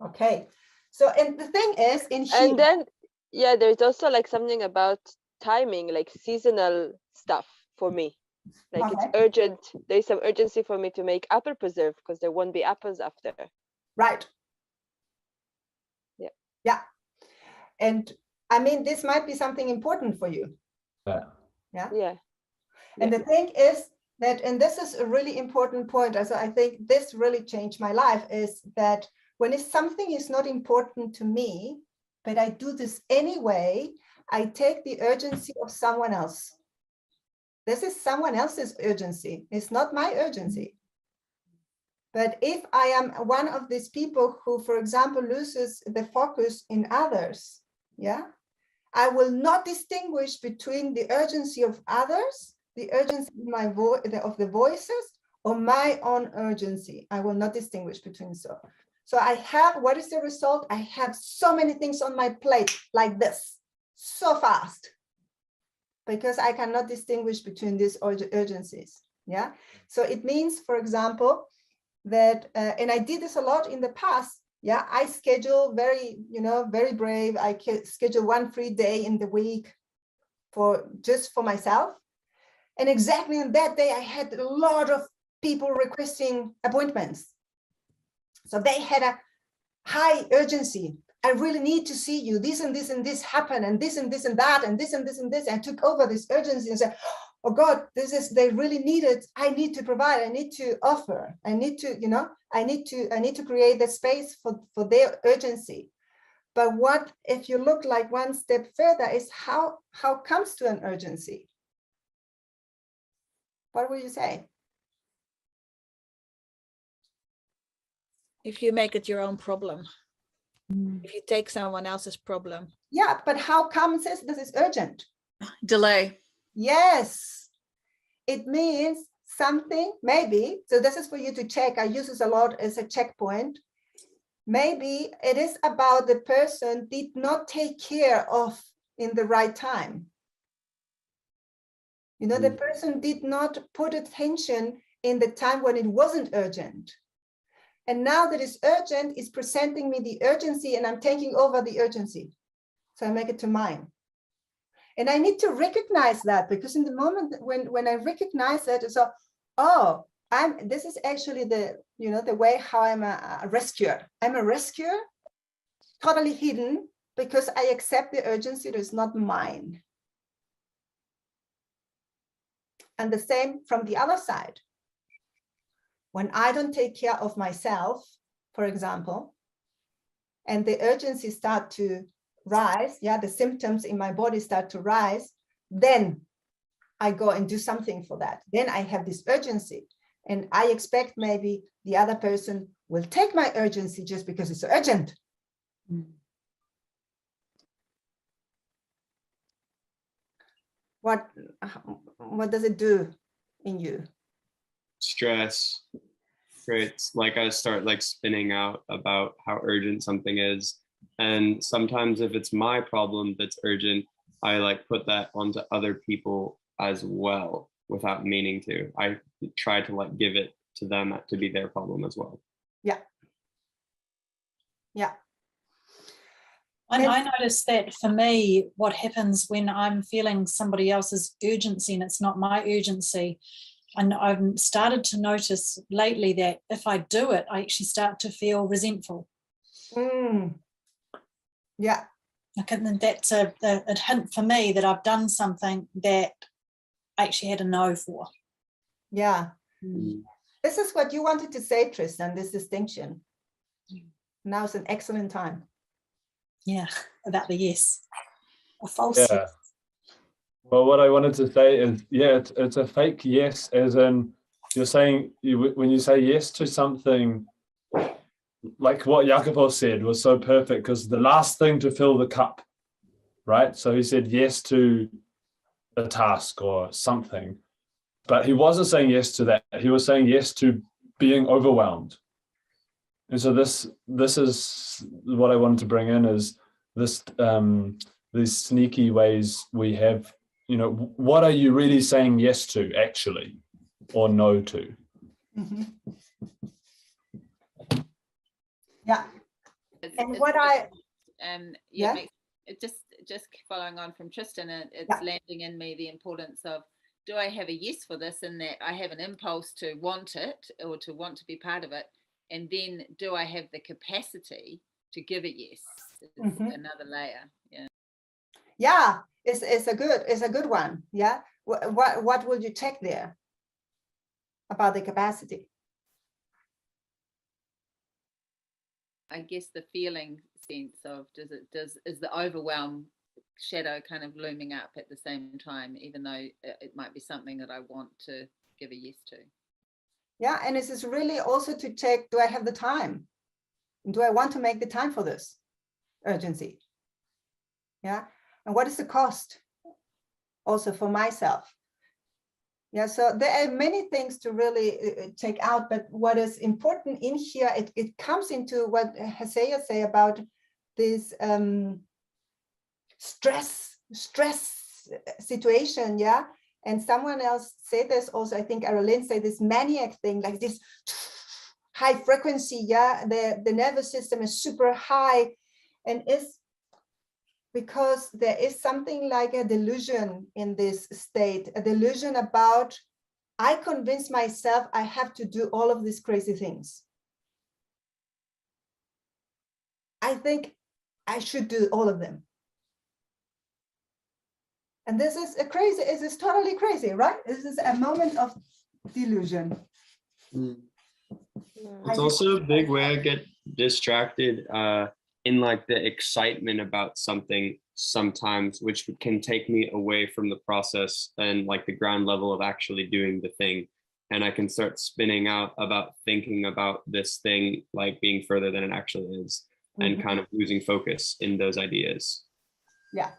S1: Okay. So, and the thing is, in here,
S10: And then, yeah, there's also like something about timing, like seasonal stuff for me. Like it's
S1: okay,
S10: urgent. There's some urgency for me to make apple preserve because there won't be apples after.
S1: right.
S10: Yeah.
S1: Yeah. And I mean, this might be something important for you.
S3: Yeah.
S1: Yeah.
S10: Yeah.
S1: And the thing is that, and this is a really important point, also I think this really changed my life, is that when if something is not important to me, but I do this anyway, I take the urgency of someone else. This is someone else's urgency. It's not my urgency. But if I am one of these people who, for example, loses the focus in others, yeah, I will not distinguish between the urgency of others, the urgency of the voices, or my own urgency. I will not distinguish between so. So I have, what is the result? I have so many things on my plate like this, so fast, because I cannot distinguish between these urgencies. Yeah. So it means, for example, that, and I did this a lot in the past. Yeah, I schedule very, very brave. I schedule one free day in the week just for myself. And exactly on that day, I had a lot of people requesting appointments. So they had a high urgency. I really need to see you. This and this and this happen, and this and this and that, and this and this and this. I took over this urgency and said, oh God, they really need it. I need to provide, I need to offer, I need to, I need to create the space for their urgency. But what if you look like one step further is how comes to an urgency? What will you say?
S2: If you make it your own problem. If you take someone else's problem.
S1: Yeah, but how comes this is urgent?
S5: Delay.
S1: Yes. It means something, maybe, so this is for you to check. I use this a lot as a checkpoint. Maybe it is about the person did not take care of in the right time. The person did not put attention in the time when it wasn't urgent. And now that it's urgent, it's presenting me the urgency and I'm taking over the urgency. So I make it to mine. And I need to recognize that, because in the moment when I recognize that, so, oh, this is actually the way how I'm a rescuer. I'm a rescuer, totally hidden, because I accept the urgency that is not mine. And the same from the other side. When I don't take care of myself, for example, and the urgency start to rise, yeah, the symptoms in my body start to rise, then I go and do something for that. Then I have this urgency, and I expect maybe the other person will take my urgency just because it's urgent. What does it do in you?
S14: Stress creates, like, I start like spinning out about how urgent something is. And sometimes if it's my problem that's urgent, I like put that onto other people as well without meaning to. I try to like give it to them to be their problem as well.
S1: Yeah. Yeah.
S6: I noticed that for me, what happens when I'm feeling somebody else's urgency and it's not my urgency, and I've started to notice lately that if I do it, I actually start to feel resentful.
S1: Yeah.
S6: Okay, and that's a hint for me that I've done something that I actually had a no for.
S1: Yeah. This is what you wanted to say, Tristan, this distinction. Now is an excellent time.
S6: Yeah, about the yes. a false
S3: Yeah.
S6: yes.
S3: Well, what I wanted to say is, yeah, it's a fake yes, as in you're saying, when you say yes to something, like what Jacopo said was so perfect, because the last thing to fill the cup, right? So he said yes to a task or something, but he wasn't saying yes to that. He was saying yes to being overwhelmed. And so this is what I wanted to bring in, is this these sneaky ways we have, you know, what are you really saying yes to actually, or no to?
S1: Mm-hmm. Yeah. And
S9: It's
S1: what
S9: yeah,
S1: yeah,
S9: it just following on from Tristan, it's
S1: Yeah.
S9: landing in me the importance of, do I have a yes for this, in that I have an impulse to want it or to want to be part of it, and then do I have the capacity to give a yes? Is another layer. Yeah.
S1: Yeah, it's a good one. Yeah. What will you check there about the capacity?
S9: I guess the feeling sense of, is the overwhelm shadow kind of looming up at the same time, even though it might be something that I want to give a yes to.
S1: Yeah, and this is really also to check, do I have the time? Do I want to make the time for this urgency? Yeah, and what is the cost also for myself? Yeah, so there are many things to really check out, but what is important in here, it comes into what Hesea say about this stress situation, yeah. And someone else said this also, I think Arlene said this maniac thing, like this high frequency, yeah. The nervous system is super high, and is because there is something like a delusion in this state, a delusion about, I convince myself I have to do all of these crazy things. I think I should do all of them. And this is a crazy, this is totally crazy, right? This is a moment of delusion.
S14: It's also a big way I get distracted in like the excitement about something sometimes, which can take me away from the process and like the ground level of actually doing the thing. And I can start spinning out about thinking about this thing like being further than it actually is, and kind of losing focus in those ideas.
S1: Yeah.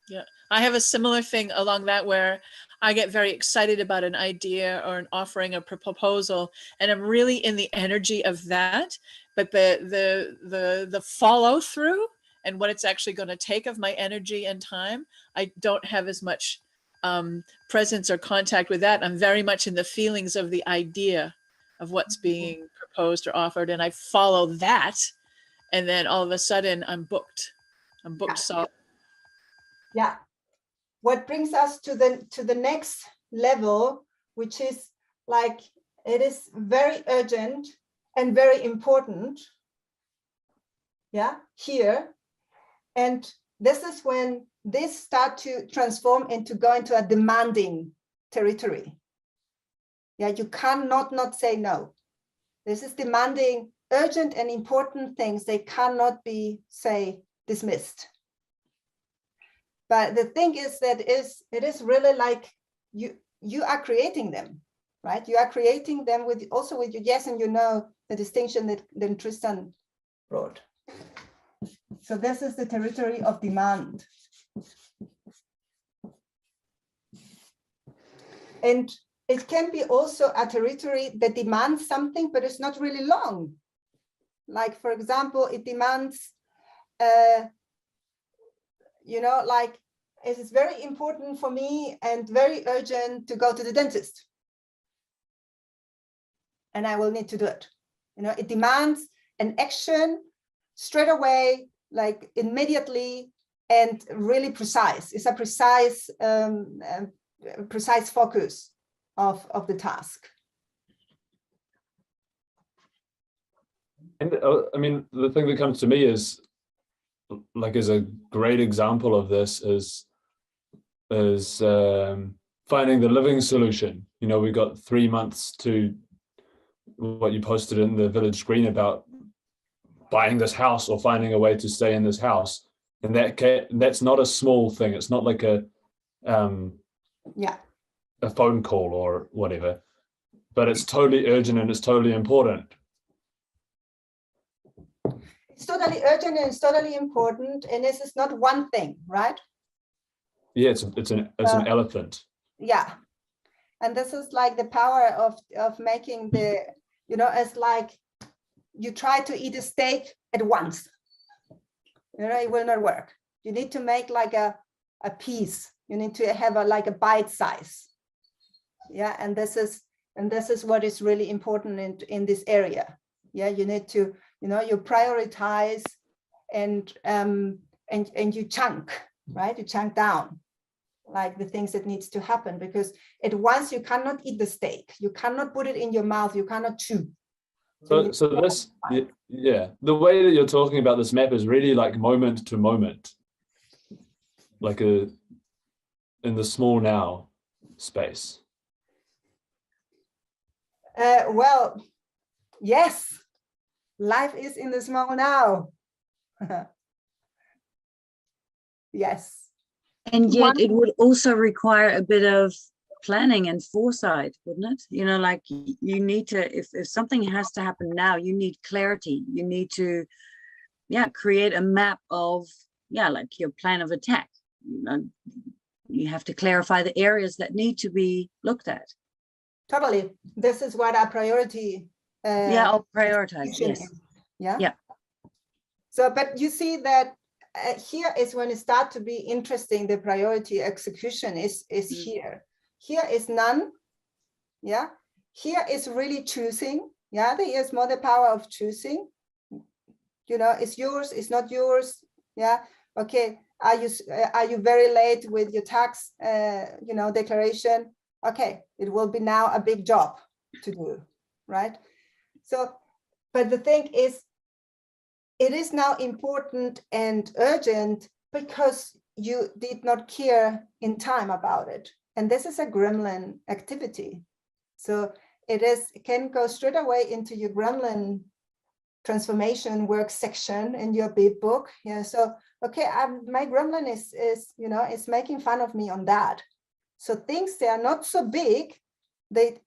S5: Yeah, I have a similar thing along that, where I get very excited about an idea or an offering, a proposal, and I'm really in the energy of that. But the follow through and what it's actually going to take of my energy and time, I don't have as much presence or contact with that. I'm very much in the feelings of the idea of what's being proposed or offered, and I follow that, and then all of a sudden I'm booked. I'm booked solid.
S1: Yeah. What brings us to the next level, which is like, it is very urgent and very important. Yeah, here. And this is when this start to transform into go into a demanding territory. Yeah, you cannot not say no. This is demanding urgent and important things. They cannot be, say, dismissed. But the thing is that it is really like you are creating them, right? You are creating them with also with your yes and you know, the distinction that then Tristan wrote. So this is the territory of demand. And it can be also a territory that demands something, but it's not really long. Like, for example, it demands, you know, like, it is very important for me and very urgent to go to the dentist. And I will need to do it. You know, it demands an action straight away, like immediately, and really precise. It's a precise focus of the task.
S3: And I mean, the thing that comes to me is, like, as a great example of this is finding the living solution. You know, we got 3 months to what you posted in the village green about buying this house or finding a way to stay in this house. And that's not a small thing. It's not like a
S1: Yeah.
S3: a phone call or whatever, but it's totally urgent and it's totally important.
S1: It's totally urgent and it's totally important, and this is not one thing, right?
S3: Yeah, it's an elephant.
S1: Yeah, and this is like the power of making the, you know, it's like you try to eat a steak at once, you know, it will not work. You need to make like a piece. You need to have like a bite size. Yeah, and this is what is really important in this area. Yeah, you need to, you know, you prioritize and you chunk, right? You chunk down like the things that needs to happen, because at once you cannot eat the steak, you cannot put it in your mouth, you cannot chew.
S3: So this, yeah, the way that you're talking about this map is really like moment to moment, like in the small now space.
S1: Well, yes, life is in the small now. Yes.
S7: And yet it would also require a bit of planning and foresight, wouldn't it? You know, like you need to, if something has to happen now, you need clarity. You need to, yeah, create a map of, yeah, like your plan of attack. You know, you have to clarify the areas that need to be looked at.
S1: Totally. This is what our priority.
S7: Yeah, I'll prioritize. Yes.
S1: Yeah.
S7: Yeah.
S1: So, but you see that here is when it starts to be interesting. The priority execution is here. Here is none. Yeah. Here is really choosing. Yeah. There is more the power of choosing. You know, it's yours. It's not yours. Yeah. Okay. Are you very late with your tax, you know, declaration? Okay. It will be now a big job to do, right? So, but the thing is, it is now important and urgent because you did not care in time about it. And this is a gremlin activity. So it can go straight away into your gremlin transformation work section in your big book. Yeah. So, okay, my gremlin is, you know, is making fun of me on that. So things, they are not so big. They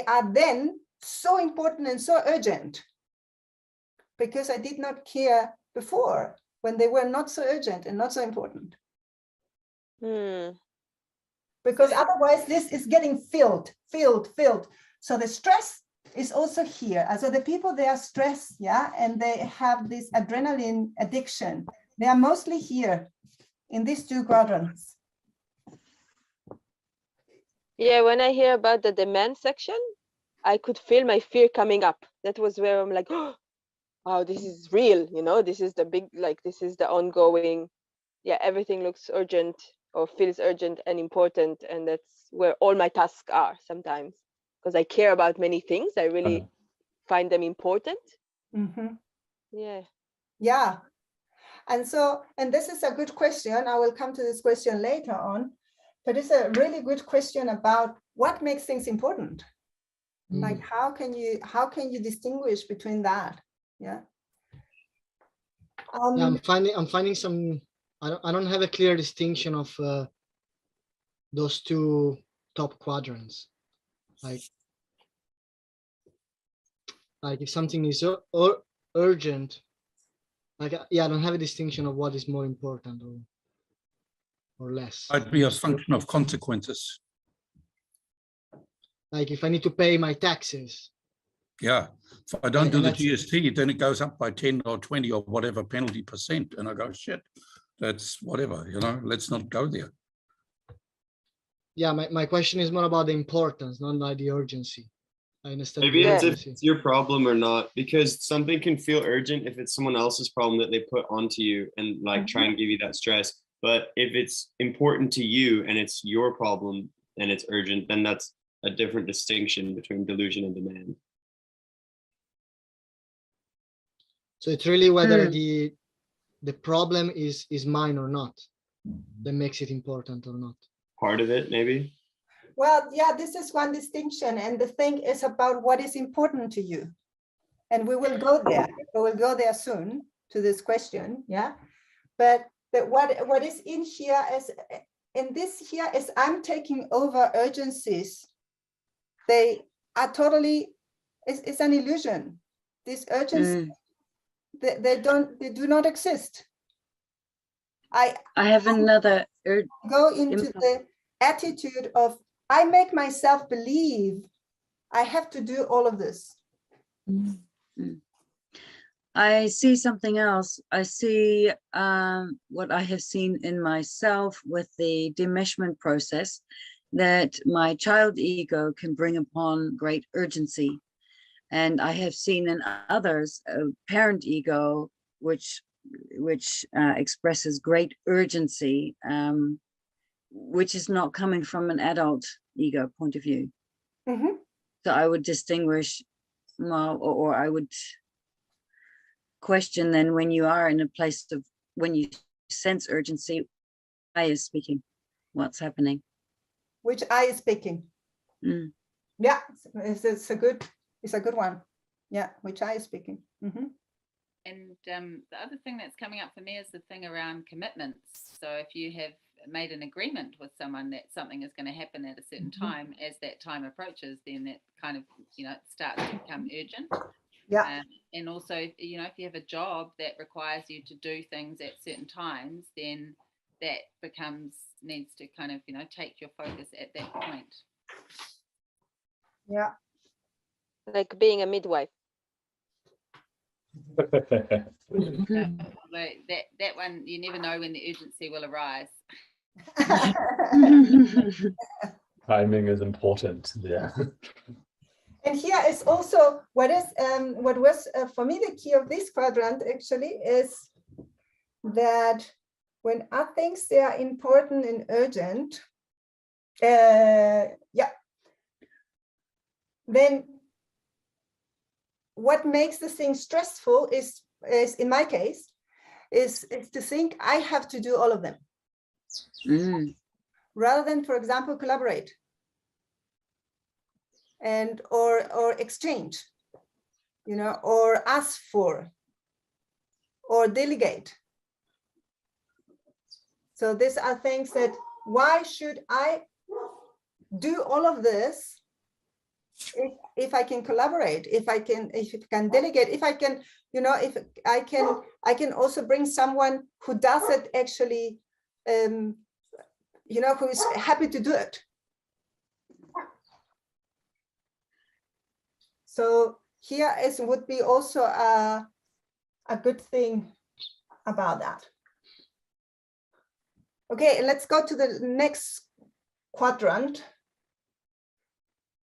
S1: are then so important and so urgent, because I did not care before when they were not so urgent and not so important. Because otherwise this is getting filled. So the stress is also here. So the people, they are stressed, yeah, and they have this adrenaline addiction. They are mostly here in these two quadrants.
S10: Yeah, when I hear about the demand section, I could feel my fear coming up. That was where I'm like, oh, wow, this is real, you know, this is the big, like, this is the ongoing, yeah, everything looks urgent or feels urgent and important. And that's where all my tasks are sometimes, because I care about many things. I really find them important. Yeah.
S1: Yeah. And so, and this is a good question. I will come to this question later on, but it's a really good question about what makes things important. Like, how can you distinguish between that? Yeah.
S4: Yeah, I'm finding some. I don't have a clear distinction of those two top quadrants. Like if something is urgent, like yeah, I don't have a distinction of what is more important or less.
S12: Might be a function of consequences.
S4: Like if I need to pay my taxes.
S12: Yeah, if I don't do the GST, then it goes up by 10 or 20 or whatever penalty percent. And I go, shit, that's whatever, you know, let's not go there.
S4: Yeah, my question is more about the importance, not like the urgency. I understand.
S14: Maybe it's if it's your problem or not, because something can feel urgent if it's someone else's problem that they put onto you and like try and give you that stress. But if it's important to you and it's your problem and it's urgent, then that's a different distinction between delusion and demand.
S4: So it's really whether the problem is mine or not that makes it important or not.
S14: Part of it, maybe.
S1: Well, yeah, this is one distinction, and the thing is about what is important to you. And we will go there. We will go there soon to this question, yeah. But that what is in here is, in this here is I'm taking over urgencies. They are totally, it's an illusion. These urgencies, they do not exist. I
S7: have another
S1: go into the attitude of, I make myself believe I have to do all of this.
S7: I see something else. I see what I have seen in myself with the demeshment process, that my child ego can bring upon great urgency. And I have seen in others a parent ego, which expresses great urgency, which is not coming from an adult ego point of view. So I would distinguish, well, or I would question then, when you are in a place of, when you sense urgency, I is speaking, what's happening?
S1: Which I is speaking? Yeah, it's a good one. Yeah, which I is speaking.
S9: And the other thing that's coming up for me is the thing around commitments. So if you have made an agreement with someone that something is going to happen at a certain time, as that time approaches, then that kind of, starts to become urgent.
S1: Yeah.
S9: And also, if you have a job that requires you to do things at certain times, then that needs to kind of, take your focus at that point.
S1: Yeah.
S10: Like being a midwife.
S9: That one, you never know when the urgency will arise.
S3: Timing is important. Yeah.
S1: And here is also what was for me the key of this quadrant actually is that when things they are important and urgent, then what makes the thing stressful is in my case is to think I have to do all of them, rather than, for example, collaborate and or exchange, or ask for or delegate. So these are things that, why should I do all of this if I can collaborate, if I can delegate, if I can, if I can also bring someone who does it actually, who is happy to do it. So here would be also a good thing about that. Okay, let's go to the next quadrant,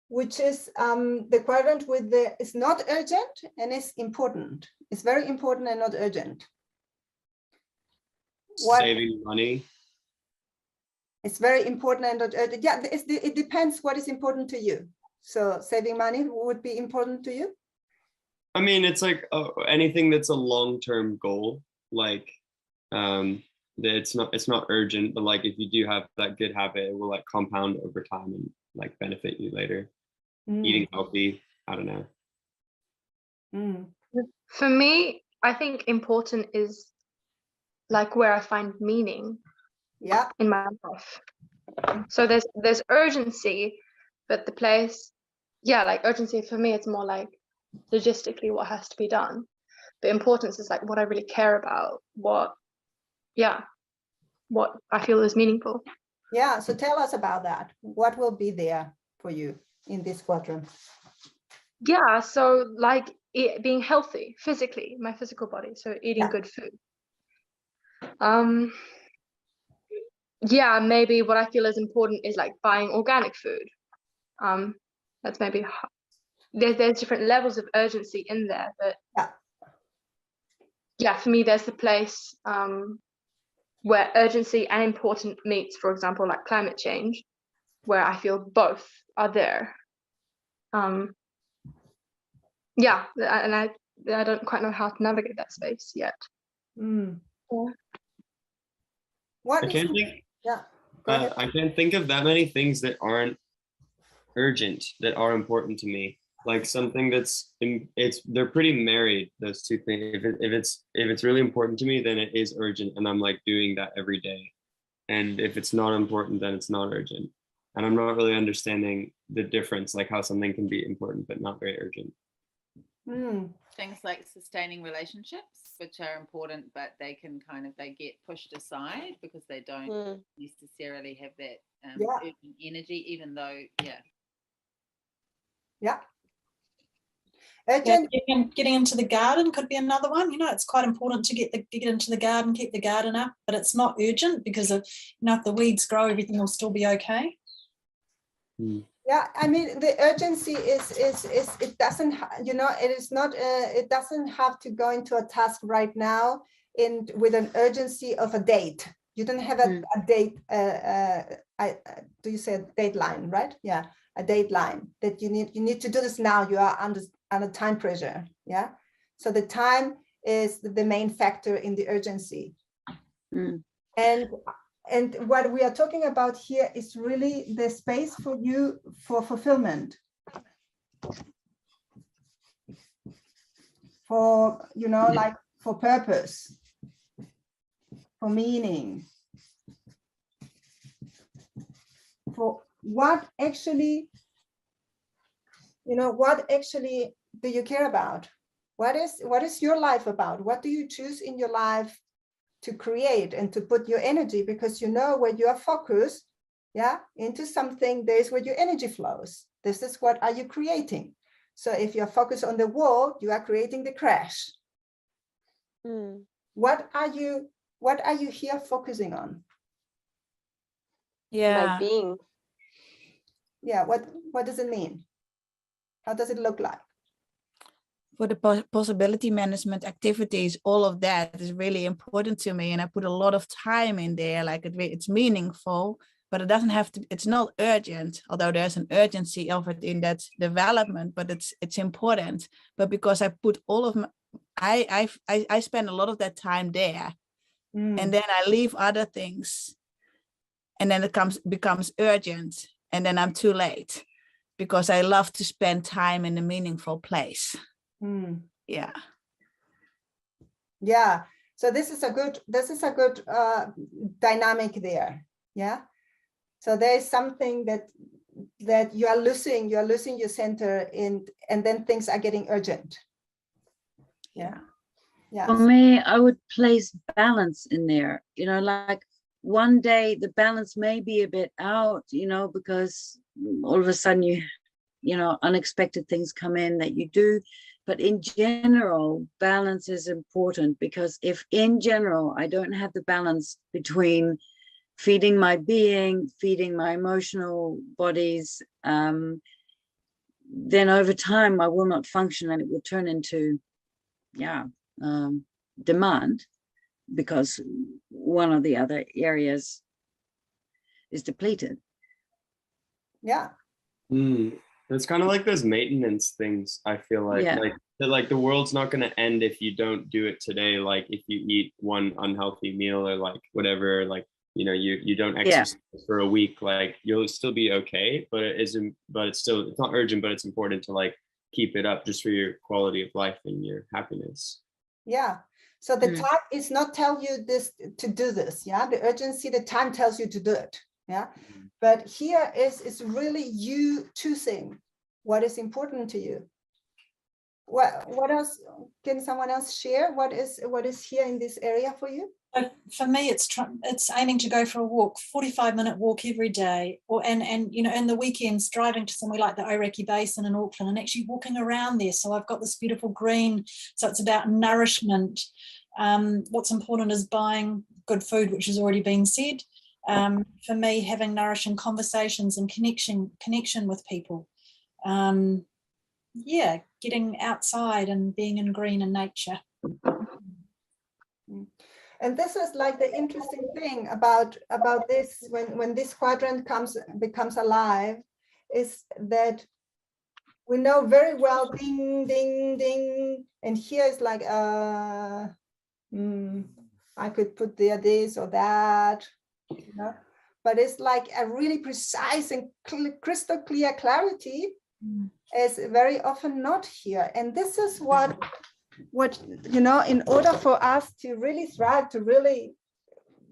S1: which is the quadrant with it's not urgent and it's important. It's very important and not urgent.
S14: Saving money.
S1: It's very important and not urgent. Yeah, it depends what is important to you. So saving money would be important to you?
S14: I mean, it's like anything that's a long-term goal, like it's not urgent, but like if you do have that good habit, it will like compound over time and like benefit you later. Eating healthy, I don't know.
S11: For me, I think important is like where I find meaning in my life. So there's urgency, but the place, like urgency for me, it's more like logistically what has to be done. But importance is like what I really care about, what I feel is meaningful.
S1: Yeah, so tell us about that. What will be there for you in this quadrant?
S11: Yeah, so like being healthy physically, my physical body, so eating good food. Maybe what I feel is important is like buying organic food. That's maybe there's different levels of urgency in there, but for me there's the place where urgency and important meets, for example, like climate change, where I feel both are there. And I don't quite know how to navigate that space yet.
S1: What
S14: I can't think of that many things that aren't urgent, that are important to me. like something that's they're pretty married, those two things. If it's really important to me, then it is urgent, and I'm like doing that every day. And if it's not important, then it's not urgent. And I'm not really understanding the difference, like how something can be important but not very urgent.
S9: Things like sustaining relationships, which are important, but they can they get pushed aside because they don't necessarily have that urgent energy, even though,
S6: Getting into the garden could be another one. You know, it's quite important to get into the garden, keep the garden up, but it's not urgent because of, you know, if the weeds grow, everything will still be okay.
S1: Yeah, I mean, the urgency is it doesn't, you know, it is not, it doesn't have to go into a task right now with an urgency of a date. You don't have a date, do you say dateline, right? Yeah, a dateline that you need to do this now. You are under time pressure, yeah? So the time is the main factor in the urgency. And what we are talking about here is really the space for you for fulfillment, for, you know, like for purpose, for meaning, for what actually, you know, what actually do you care about? What is your life about? What do you choose in your life to create and to put your energy? Because you know, when you are focused, into something, there's where your energy flows. This is what are you creating. So if you're focused on the wall, you are creating the crash. What are you here focusing on?
S10: My being.
S1: Yeah, what does it mean? How does it look like?
S2: For the possibility management activities, all of that is really important to me, and I put a lot of time in there. Like it's meaningful, but it doesn't have to. It's not urgent, although there's an urgency of it in that development. But it's important. But because I put all of my, I spend a lot of that time there, and then I leave other things, and then it becomes urgent, and then I'm too late, because I love to spend time in a meaningful place. Yeah.
S1: So this is a good dynamic there. Yeah. So there is something that you are losing your center and then things are getting urgent. Yeah.
S7: For me, I would place balance in there, you know, like one day the balance may be a bit out, you know, because all of a sudden you know, unexpected things come in that you do. But in general, balance is important, because if in general I don't have the balance between feeding my being, feeding my emotional bodies, then over time I will not function, and it will turn into, demand, because one of the other areas is depleted.
S1: Yeah.
S14: It's kind of like those maintenance things. I feel like the world's not going to end if you don't do it today. Like if you eat one unhealthy meal or like whatever, like, you know, you don't exercise for a week, like you'll still be okay. But it's not urgent, but it's important to like keep it up just for your quality of life and your happiness.
S1: Yeah. So the time is not tell you this to do this. Yeah. The urgency, the time tells you to do it. Yeah. But here is really you choosing what is important to you. What else can someone else share? What is here in this area for you?
S6: For me, it's aiming to go for a walk, 45-minute walk every day, and you know, in the weekends driving to somewhere like the Oireki Basin in Auckland and actually walking around there. So I've got this beautiful green. So it's about nourishment. What's important is buying good food, which has already been said. For me, having nourishing conversations and connection with people. Getting outside and being in green and nature.
S1: And this is like the interesting thing about this when this quadrant becomes alive, is that we know very well ding ding ding, and here is like I could put there this or that, you know? But it's like a really precise and crystal clear clarity is very often not here. And this is what you know, in order for us to really thrive,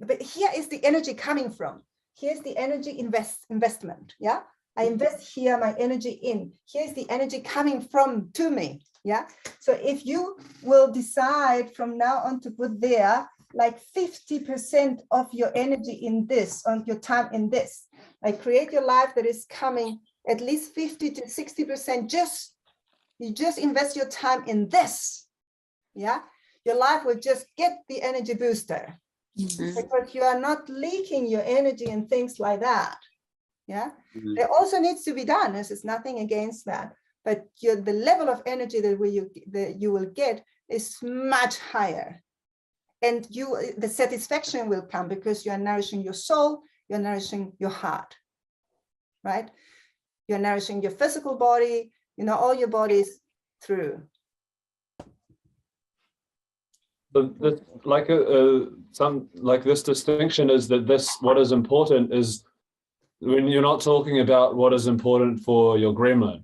S1: but here is the energy coming from. Here's the energy investment. Yeah, I invest here my energy in. Here's the energy coming from to me. Yeah. So if you will decide from now on to put there like 50% of your energy in this, on your time in this, like create your life that is coming at least 50 to 60%. You just invest your time in this. Yeah, your life will just get the energy booster. Because you are not leaking your energy and things like that. Yeah, there also needs to be done. This is nothing against that, but the level of energy that you will get is much higher, and the satisfaction will come because you are nourishing your soul, you're nourishing your heart, right? You're nourishing your physical body, you know, all your bodies through.
S3: But this, like this distinction is that what is important is when you're not talking about what is important for your gremlin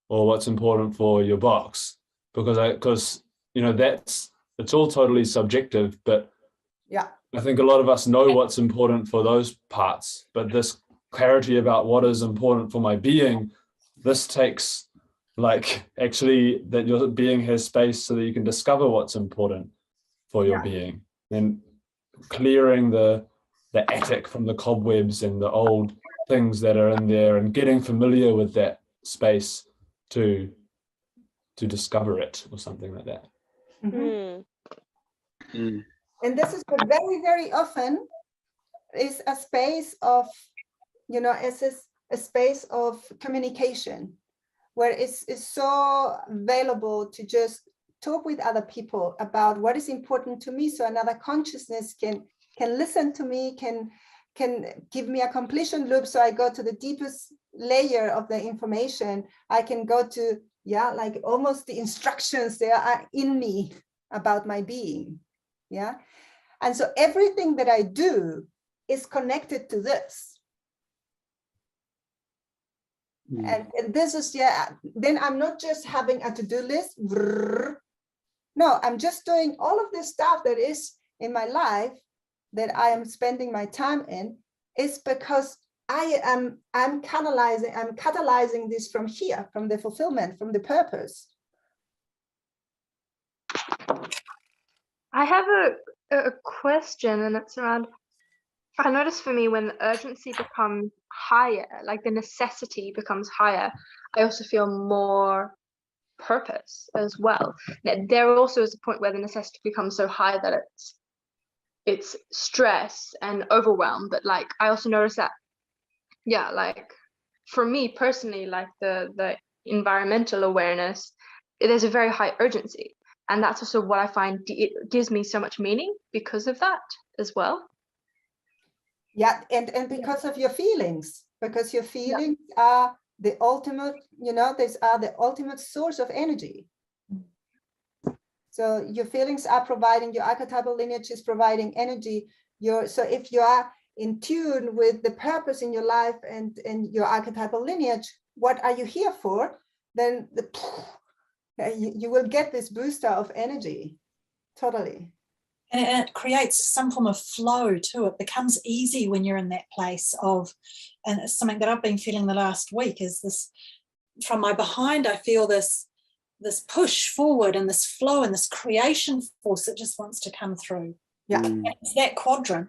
S3: or what's important for your box, because you know it's all totally subjective. But
S1: yeah, I
S3: think a lot of us know what's important for those parts, but this clarity about what is important for my being, this takes like actually that your being has space so that you can discover what's important for your being, and clearing the attic from the cobwebs and the old things that are in there, and getting familiar with that space to discover it or something like that.
S1: And this is what very, very often is a space of, you know, it's a space of communication where it's so available to just talk with other people about what is important to me, so another consciousness can listen to me, can give me a completion loop, so I go to the deepest layer of the information. I can go to, yeah, like almost the instructions there are in me about my being. Yeah, and so everything that I do is connected to this. And this is, yeah, then I'm not just having a to-do list. No, I'm just doing all of this stuff that is in my life that I am spending my time in, is because I'm catalyzing this from here, from the fulfillment, from the purpose.
S11: I have a question, and it's around, I notice for me when the urgency becomes higher, like the necessity becomes higher, I also feel more purpose as well. There also is a point where the necessity becomes so high that it's stress and overwhelm. But like I also notice that, yeah, like for me personally, like the environmental awareness, there's a very high urgency, and that's also what I find it gives me so much meaning because of that as well.
S1: Yeah, and because of your feelings, because your feelings are the ultimate, you know, these are the ultimate source of energy. So your feelings are providing, your archetypal lineage is providing energy. So if you are in tune with the purpose in your life and your archetypal lineage, what are you here for? Then you will get this booster of energy, totally.
S6: And it creates some form of flow too. It becomes easy when you're in that place of, and it's something that I've been feeling the last week, is this, from my behind, I feel this push forward and this flow and this creation force that just wants to come through.
S1: Yeah.
S6: It's that quadrant.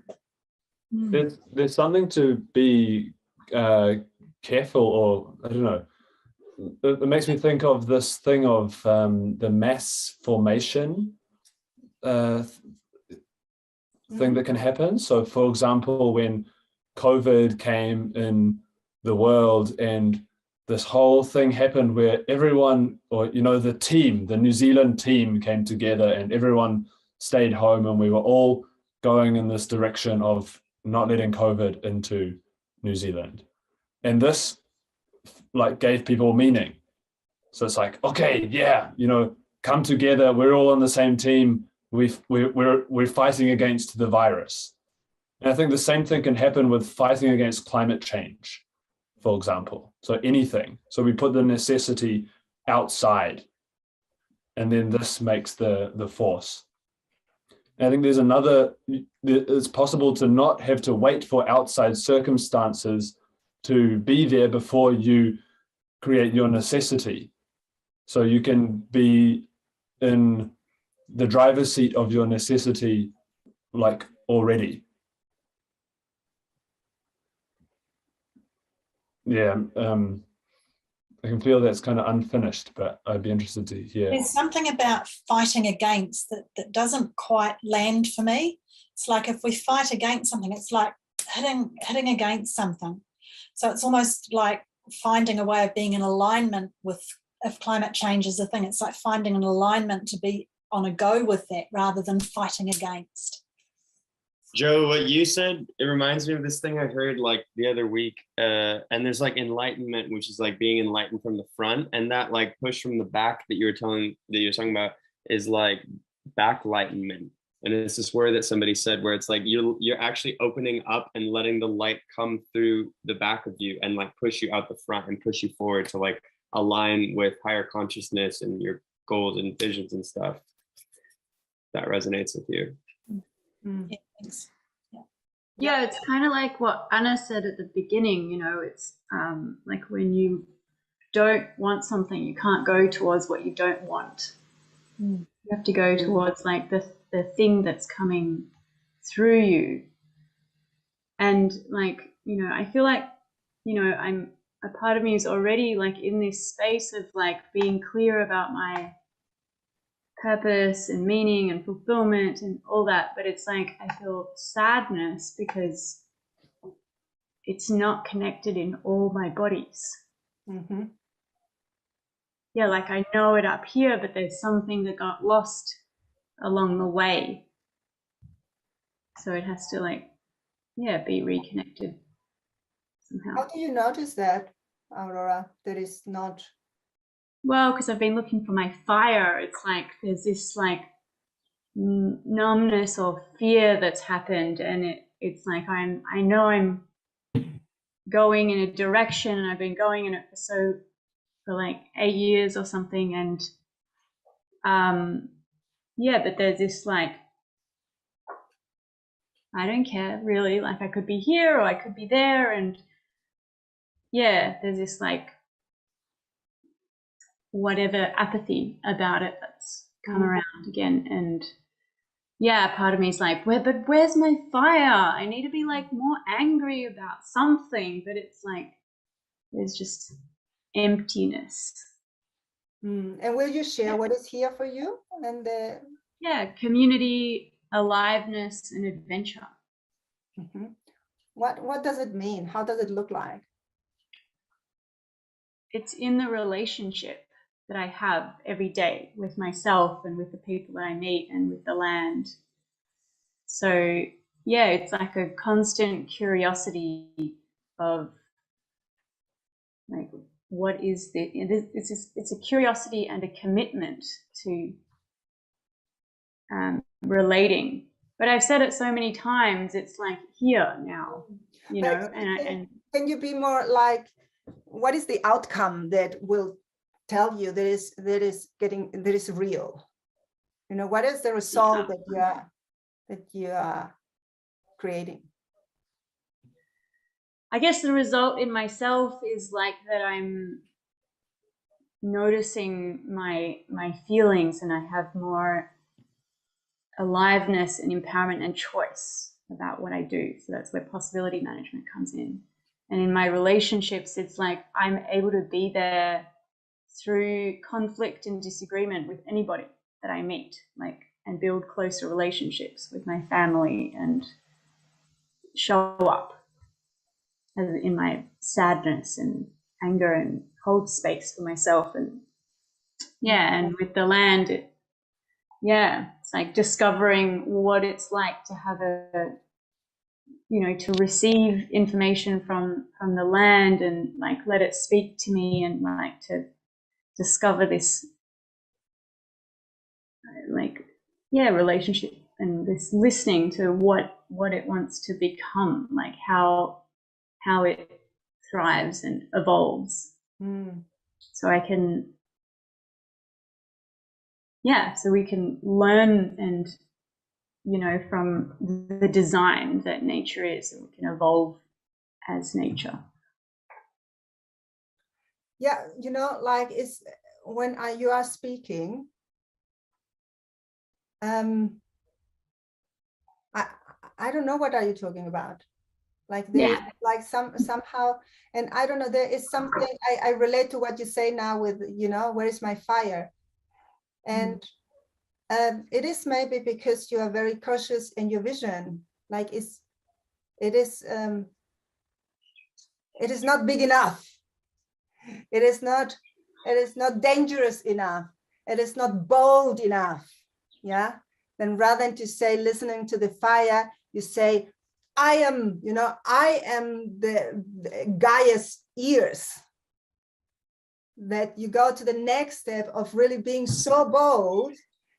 S3: There's something to be careful, or I don't know, it makes me think of this thing of the mass formation thing that can happen. So for example, when COVID came in the world and this whole thing happened where everyone, or you know, the New Zealand team came together and everyone stayed home, and we were all going in this direction of not letting COVID into New Zealand. And this like gave people meaning. So it's like, okay, yeah, you know, come together, we're all on the same team. We're fighting against the virus. And I think the same thing can happen with fighting against climate change, for example. So anything. So we put the necessity outside, and then this makes the force. And I think there's another, it's possible to not have to wait for outside circumstances to be there before you create your necessity. So you can be in the driver's seat of your necessity, like already. Yeah, I can feel that's kind of unfinished, but I'd be interested to hear.
S6: There's something about fighting against that doesn't quite land for me. It's like if we fight against something, it's like hitting against something. So it's almost like finding a way of being in alignment with, if climate change is a thing, it's like finding an alignment to be on a go with that rather than fighting against.
S14: Joe, what you said, it reminds me of this thing I heard like the other week. And there's like enlightenment, which is like being enlightened from the front, and that like push from the back that you're talking about is like backlightenment. And it's this word that somebody said where it's like you're actually opening up and letting the light come through the back of you and like push you out the front and push you forward to like align with higher consciousness and your goals and visions and stuff. That resonates with you.
S6: Yeah, thanks.
S13: Yeah, it's kind of like what Anna said at the beginning, you know, it's like when you don't want something, you can't go towards what you don't want. You have to go towards like the thing that's coming through you. And like, you know, I feel like, you know, a part of me is already like in this space of like being clear about my purpose and meaning and fulfillment and all that, but it's like I feel sadness because it's not connected in all my bodies.
S1: Mm-hmm.
S13: Yeah, like I know it up here, but there's something that got lost along the way, so it has to like, yeah, be reconnected somehow.
S1: How do you notice that, Aurora, that is not?
S13: Well, because I've been looking for my fire. It's like there's this like numbness or fear that's happened, and it's like I know I'm going in a direction, and I've been going in it for like 8 years or something, and yeah, but there's this like, I don't care really, like I could be here or I could be there, and yeah, there's this like whatever apathy about it that's come around again. And yeah, part of me is like, but where's my fire? I need to be like more angry about something, but it's like there's just emptiness.
S1: And will you share what is here for you? And
S13: yeah, community, aliveness, and adventure.
S1: What does it mean? How does it look like?
S13: It's in the relationship that I have every day with myself and with the people that I meet and with the land. So yeah, it's like a constant curiosity of like, what is it's a curiosity and a commitment to relating. But I've said it so many times, it's like here now, you know. And
S1: can you be more like, what is the outcome that will tell you that is real? You know, what is the result that you are creating?
S13: I guess the result in myself is like that I'm noticing my feelings, and I have more aliveness and empowerment and choice about what I do. So that's where possibility management comes in. And in my relationships, it's like I'm able to be there through conflict and disagreement with anybody that I meet, like, and build closer relationships with my family and show up in my sadness and anger and hold space for myself. And yeah, and with the land, it's like discovering what it's like to have to receive information from the land and like let it speak to me, and like to discover this relationship and this listening to what it wants to become, like how it thrives and evolves. So I can, yeah, so we can learn and, you know, from the design that nature is, and we can evolve as nature.
S1: Yeah, you know, like it's when you are speaking, I don't know what are you talking about. Like there's like somehow, and I don't know, there is something I relate to what you say now with, you know, where is my fire? And it is maybe because you are very cautious in your vision. Like it is not big enough. It is not dangerous enough. It is not bold enough. Yeah. Then rather than to say, listening to the fire, you say, I am, you know, I am the Gaia's ears. That you go to the next step of really being so bold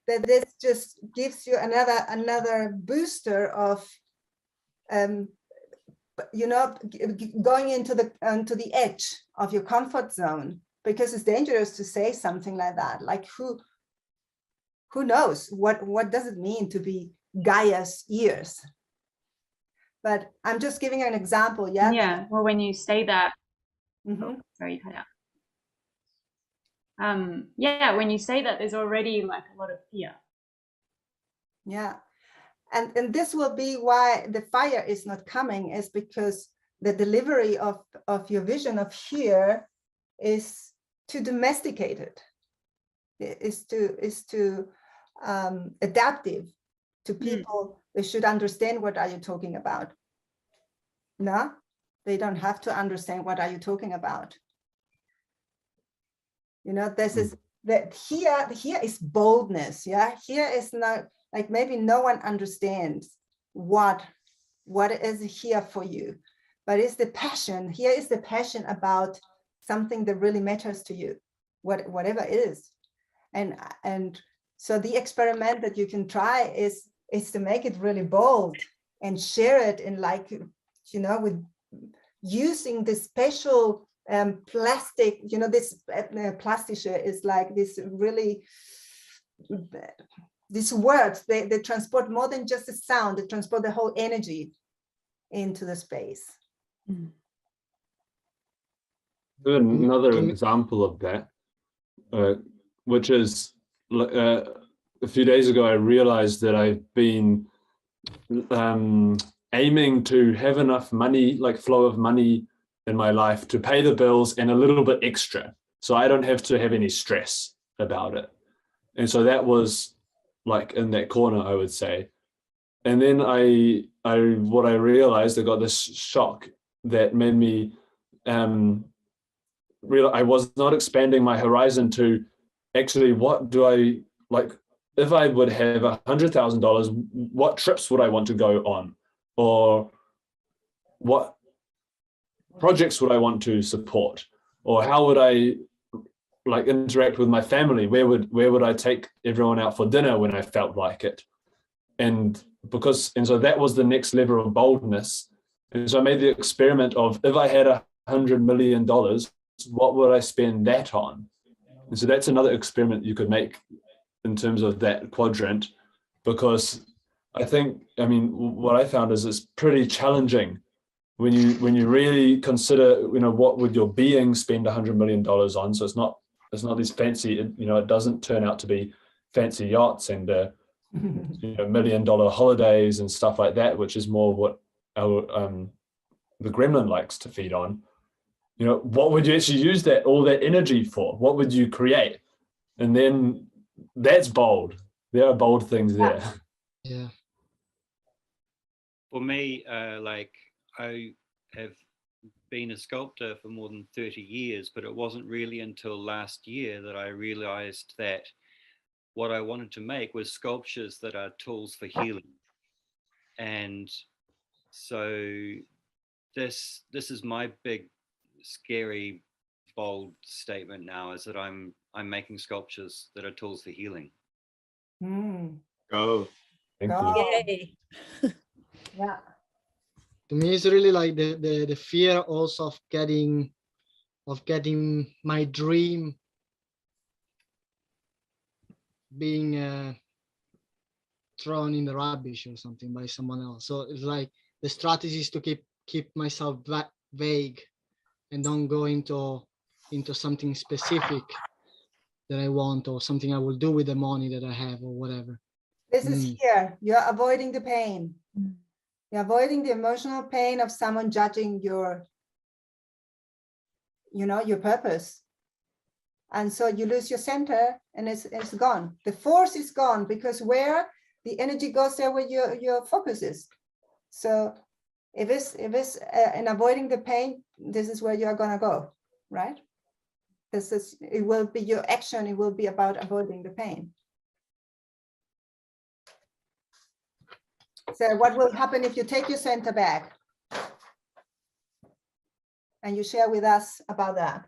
S1: that this just gives you another booster of, you know, going into the edge of your comfort zone, because it's dangerous to say something like that. Like who knows what does it mean to be Gaia's ears? But I'm just giving an example.
S13: Yeah. Well, when you say that,
S1: oh,
S13: sorry, you cut out. Yeah, when you say that, there's already like a lot of fear.
S1: Yeah. And this will be why the fire is not coming, is because the delivery of your vision of here is too domesticated, is too adaptive to people. They should understand what are you talking about. No, they don't have to understand what are you talking about. You know, this is that here is boldness. Yeah, here is not like, maybe no one understands what is here for you, but it's the passion. Here is the passion about something that really matters to you, whatever it is. And so the experiment that you can try is to make it really bold and share it in, like, you know, with using the special plastic, you know, this plastische is like this really, these words, they transport more than just the sound, they transport the whole energy into the space.
S3: Another example of that, which is a few days ago, I realized that I've been aiming to have enough money, like flow of money in my life to pay the bills and a little bit extra, so I don't have to have any stress about it. And so that was like in that corner, I would say. And then what I realized, I got this shock that made me realize I was not expanding my horizon to actually, what do I like? If I would have $100,000, what trips would I want to go on, or what projects would I want to support, or how would I like interact with my family? Where would I take everyone out for dinner when I felt like it? And so that was the next level of boldness. And so I made the experiment of, if I had $100 million, what would I spend that on? And so that's another experiment you could make in terms of that quadrant, because I think, I mean, what I found is it's pretty challenging when you really consider, you know, what would your being spend $100 million on? So it's not these fancy, you know, it doesn't turn out to be fancy yachts and you know, $1 million holidays and stuff like that, which is more what our the gremlin likes to feed on. You know, what would you actually use all that energy for? What would you create? And then that's bold. There are bold things there.
S4: Yeah.
S8: For me, like, I have been a sculptor for more than 30 years, but it wasn't really until last year that I realized that what I wanted to make was sculptures that are tools for healing. And so this is my big, scary, bold statement now, is that I'm making sculptures that are tools for healing.
S3: Oh, thank you.
S2: Yay.
S1: Yeah.
S4: to me it's really like the fear also of getting my dream being thrown in the rubbish or something by someone else. So it's like the strategy is to keep myself vague and don't go into something specific that I want or something I will do with the money that I have or whatever.
S1: This is here. You're avoiding the pain. You're avoiding the emotional pain of someone judging your, your purpose. And so you lose your center and it's gone. The force is gone because where the energy goes there where your focus is. So if it's in avoiding the pain, this is where you're gonna go, right? It will be your action. It will be about avoiding the pain. So what will happen if you take your center back? And you share with us about that.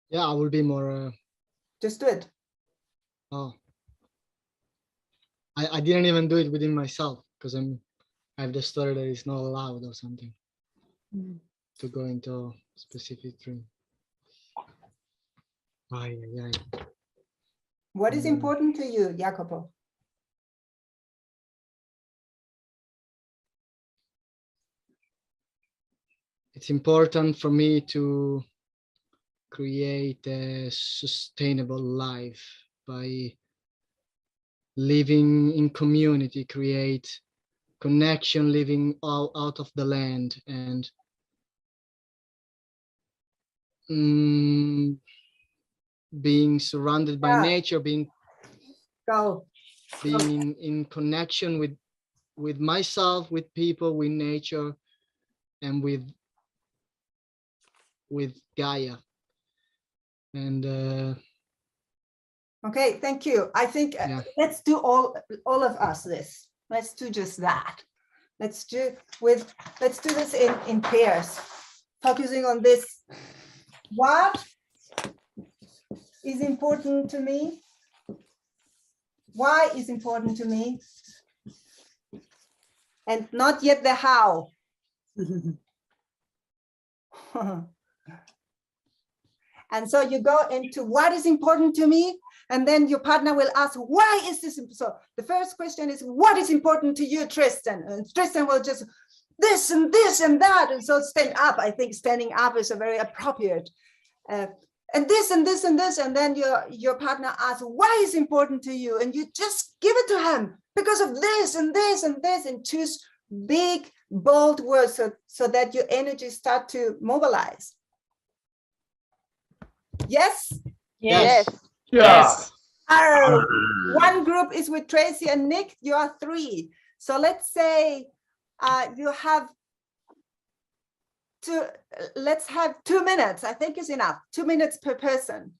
S4: Yeah, I will be more.
S1: Just do it.
S4: Oh, I didn't even do it within myself because I have the story that it's not allowed or something to go into a specific dream.
S1: What is important to you, Jacopo?
S4: It's important for me to create a sustainable life by living in community, create connection, living out of the land, and being surrounded by nature, being in connection with myself, with people, with nature, and with Gaia. And
S1: okay, thank you. I think let's do all of us this. Let's do just that. Let's do this in pairs, focusing on this. What is important to me? Why is important to me? And not yet the how. And so you go into what is important to me, and then your partner will ask, why is this? So the first question is, what is important to you, Tristan? And Tristan will just this and this and that. And so stand up. I think standing up is a very appropriate. And this and this and this. And then your partner asks, why is important to you? And you just give it to him because of this and this and this, and choose big, bold words so that your energy start to mobilize. Yes?
S10: Yes.
S1: Yes. One group is with Tracy and Nick. You are 3. So let's say you have let's have 2 minutes. I think is enough. 2 minutes per person.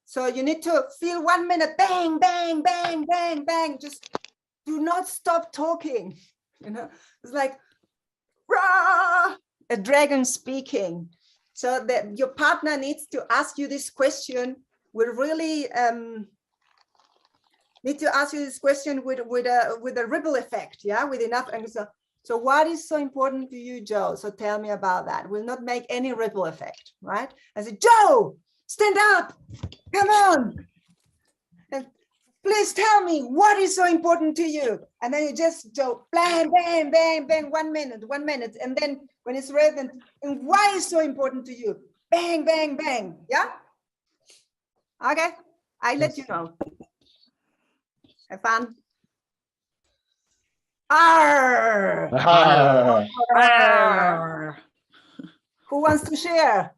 S1: So you need to feel 1 minute, bang, bang, bang, bang, bang. Just do not stop talking. It's like rah, a dragon speaking. So that your partner needs to ask you this question. We really need to ask you this question with a ripple effect, yeah, with enough. And so what is so important to you, Joe? So tell me about that. Will not make any ripple effect, right? I say, Joe, stand up, come on, and please tell me what is so important to you. And then you just go bang, bang, bang, bang, 1 minute, 1 minute, and then when it's read, and why is so important to you? Bang, bang, bang. Yeah. Okay, I let you know. Have fun. Arr!
S3: Arr!
S1: Arr! Who wants to share?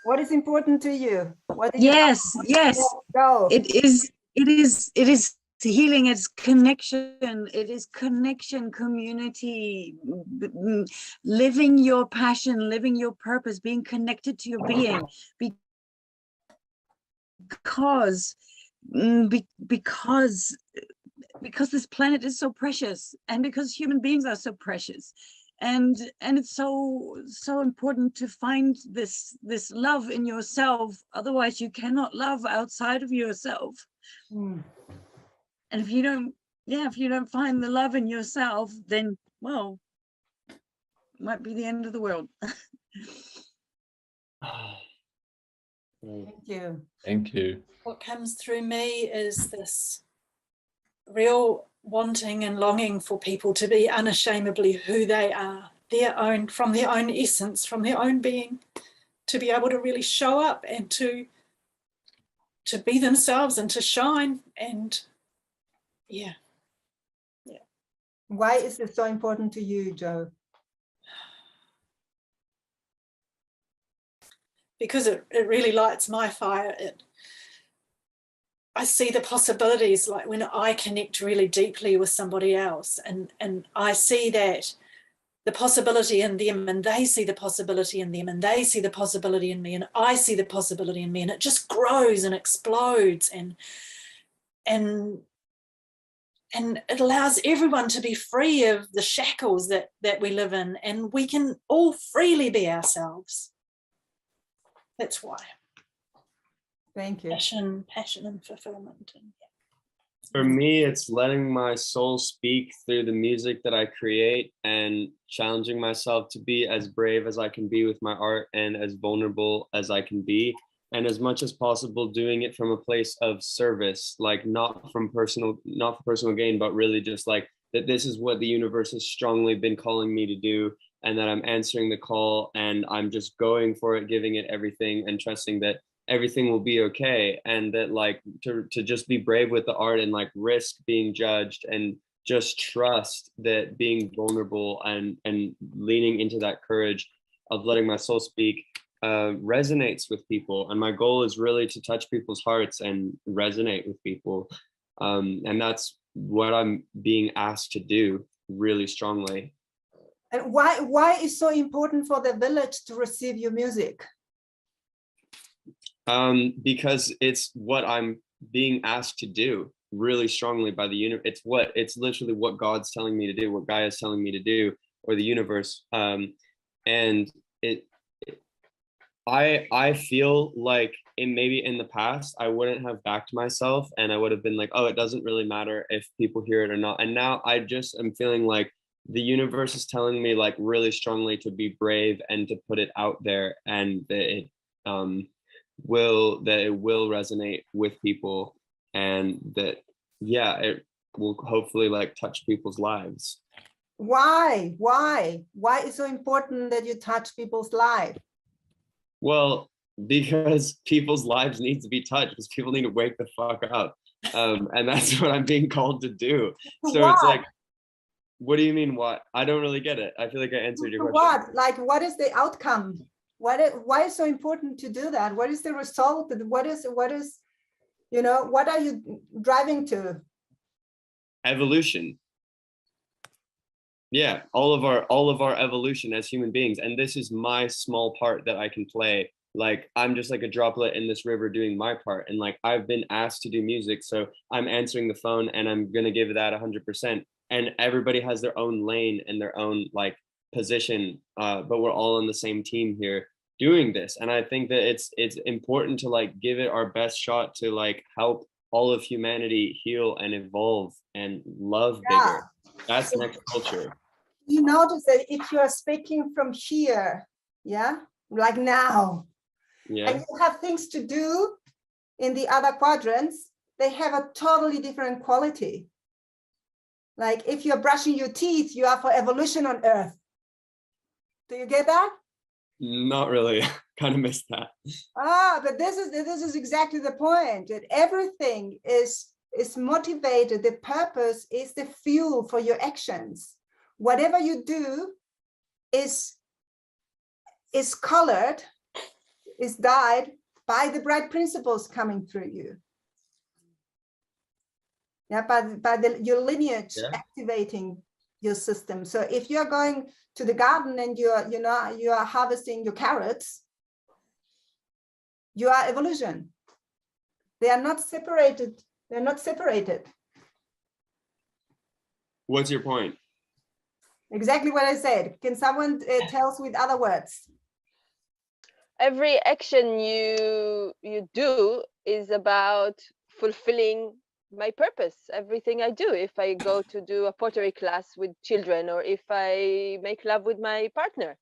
S1: What is important to you? What did
S7: yes, yes.
S1: Go.
S7: It is healing. It's connection. It is connection, community, living your passion, living your purpose, being connected to your being, because this planet is so precious, and because human beings are so precious. and it's so important to find this love in yourself. Otherwise you cannot love outside of yourself. And if you don't find the love in yourself, then, well, it might be the end of the world.
S1: Thank you.
S3: Thank you.
S6: What comes through me is this real wanting and longing for people to be unashamedly who they are, from their own essence, from their own being, to be able to really show up and to be themselves and to shine. And yeah.
S1: Why is it so important to you, Jo?
S6: Because it really lights my fire. I see the possibilities, like when I connect really deeply with somebody else, and I see that the possibility in them, and they see the possibility in them, and they see the possibility in me, and I see the possibility in me, and it just grows and explodes, and it allows everyone to be free of the shackles that we live in, and we can all freely be ourselves. That's why.
S1: Thank you.
S6: Passion and fulfillment.
S14: For me, it's letting my soul speak through the music that I create and challenging myself to be as brave as I can be with my art and as vulnerable as I can be. And as much as possible, doing it from a place of service, like not for personal gain, but really just like that this is what the universe has strongly been calling me to do, and that I'm answering the call and I'm just going for it, giving it everything and trusting that everything will be okay. And that like to just be brave with the art and like risk being judged and just trust that being vulnerable and leaning into that courage of letting my soul speak resonates with people. And my goal is really to touch people's hearts and resonate with people. And that's what I'm being asked to do really strongly.
S1: And why is so important for the village to receive your music?
S14: Because it's what I'm being asked to do really strongly by the universe. It's literally what God's telling me to do, what Gaia is telling me to do, or the universe. And I feel like maybe in the past I wouldn't have backed myself, and I would have been like, oh, it doesn't really matter if people hear it or not. And now I just am feeling like the universe is telling me like really strongly to be brave and to put it out there, and that it will resonate with people, and that it will hopefully like touch people's lives.
S1: Why is so important that you touch people's lives?
S14: Well, because people's lives need to be touched, because people need to wake the fuck up, and that's what I'm being called to do. So
S1: what?
S14: It's like, what do you mean what? I don't really get it. I feel like I answered your question.
S1: What is the outcome? Why is so important to do that? What is the result? What is what are you driving to?
S14: Evolution. Yeah, all of our evolution as human beings. And this is my small part that I can play. Like I'm just like a droplet in this river doing my part. And like I've been asked to do music, so I'm answering the phone and I'm gonna give that 100%. And everybody has their own lane and their own like position, but we're all on the same team here doing this. And I think that it's important to like give it our best shot to like help all of humanity heal and evolve and love bigger. That's next culture.
S1: You notice that if you are speaking from here, like now, and you have things to do in the other quadrants, they have a totally different quality. Like if you're brushing your teeth, you are for evolution on Earth. Do you get that?
S14: Not really. Kind of missed that.
S1: But this is exactly the point. That everything is motivated. The purpose is the fuel for your actions. Whatever you do is colored, is dyed by the bright principles coming through you. By your lineage activating your system. So if you're going to the garden and you are harvesting your carrots, you are evolution. They are not separated. They're not separated.
S14: What's your point?
S1: Exactly what I said. Can someone tell us with other words?
S10: Every action you do is about fulfilling my purpose. Everything I do, if I go to do a pottery class with children, or if I make love with my partner,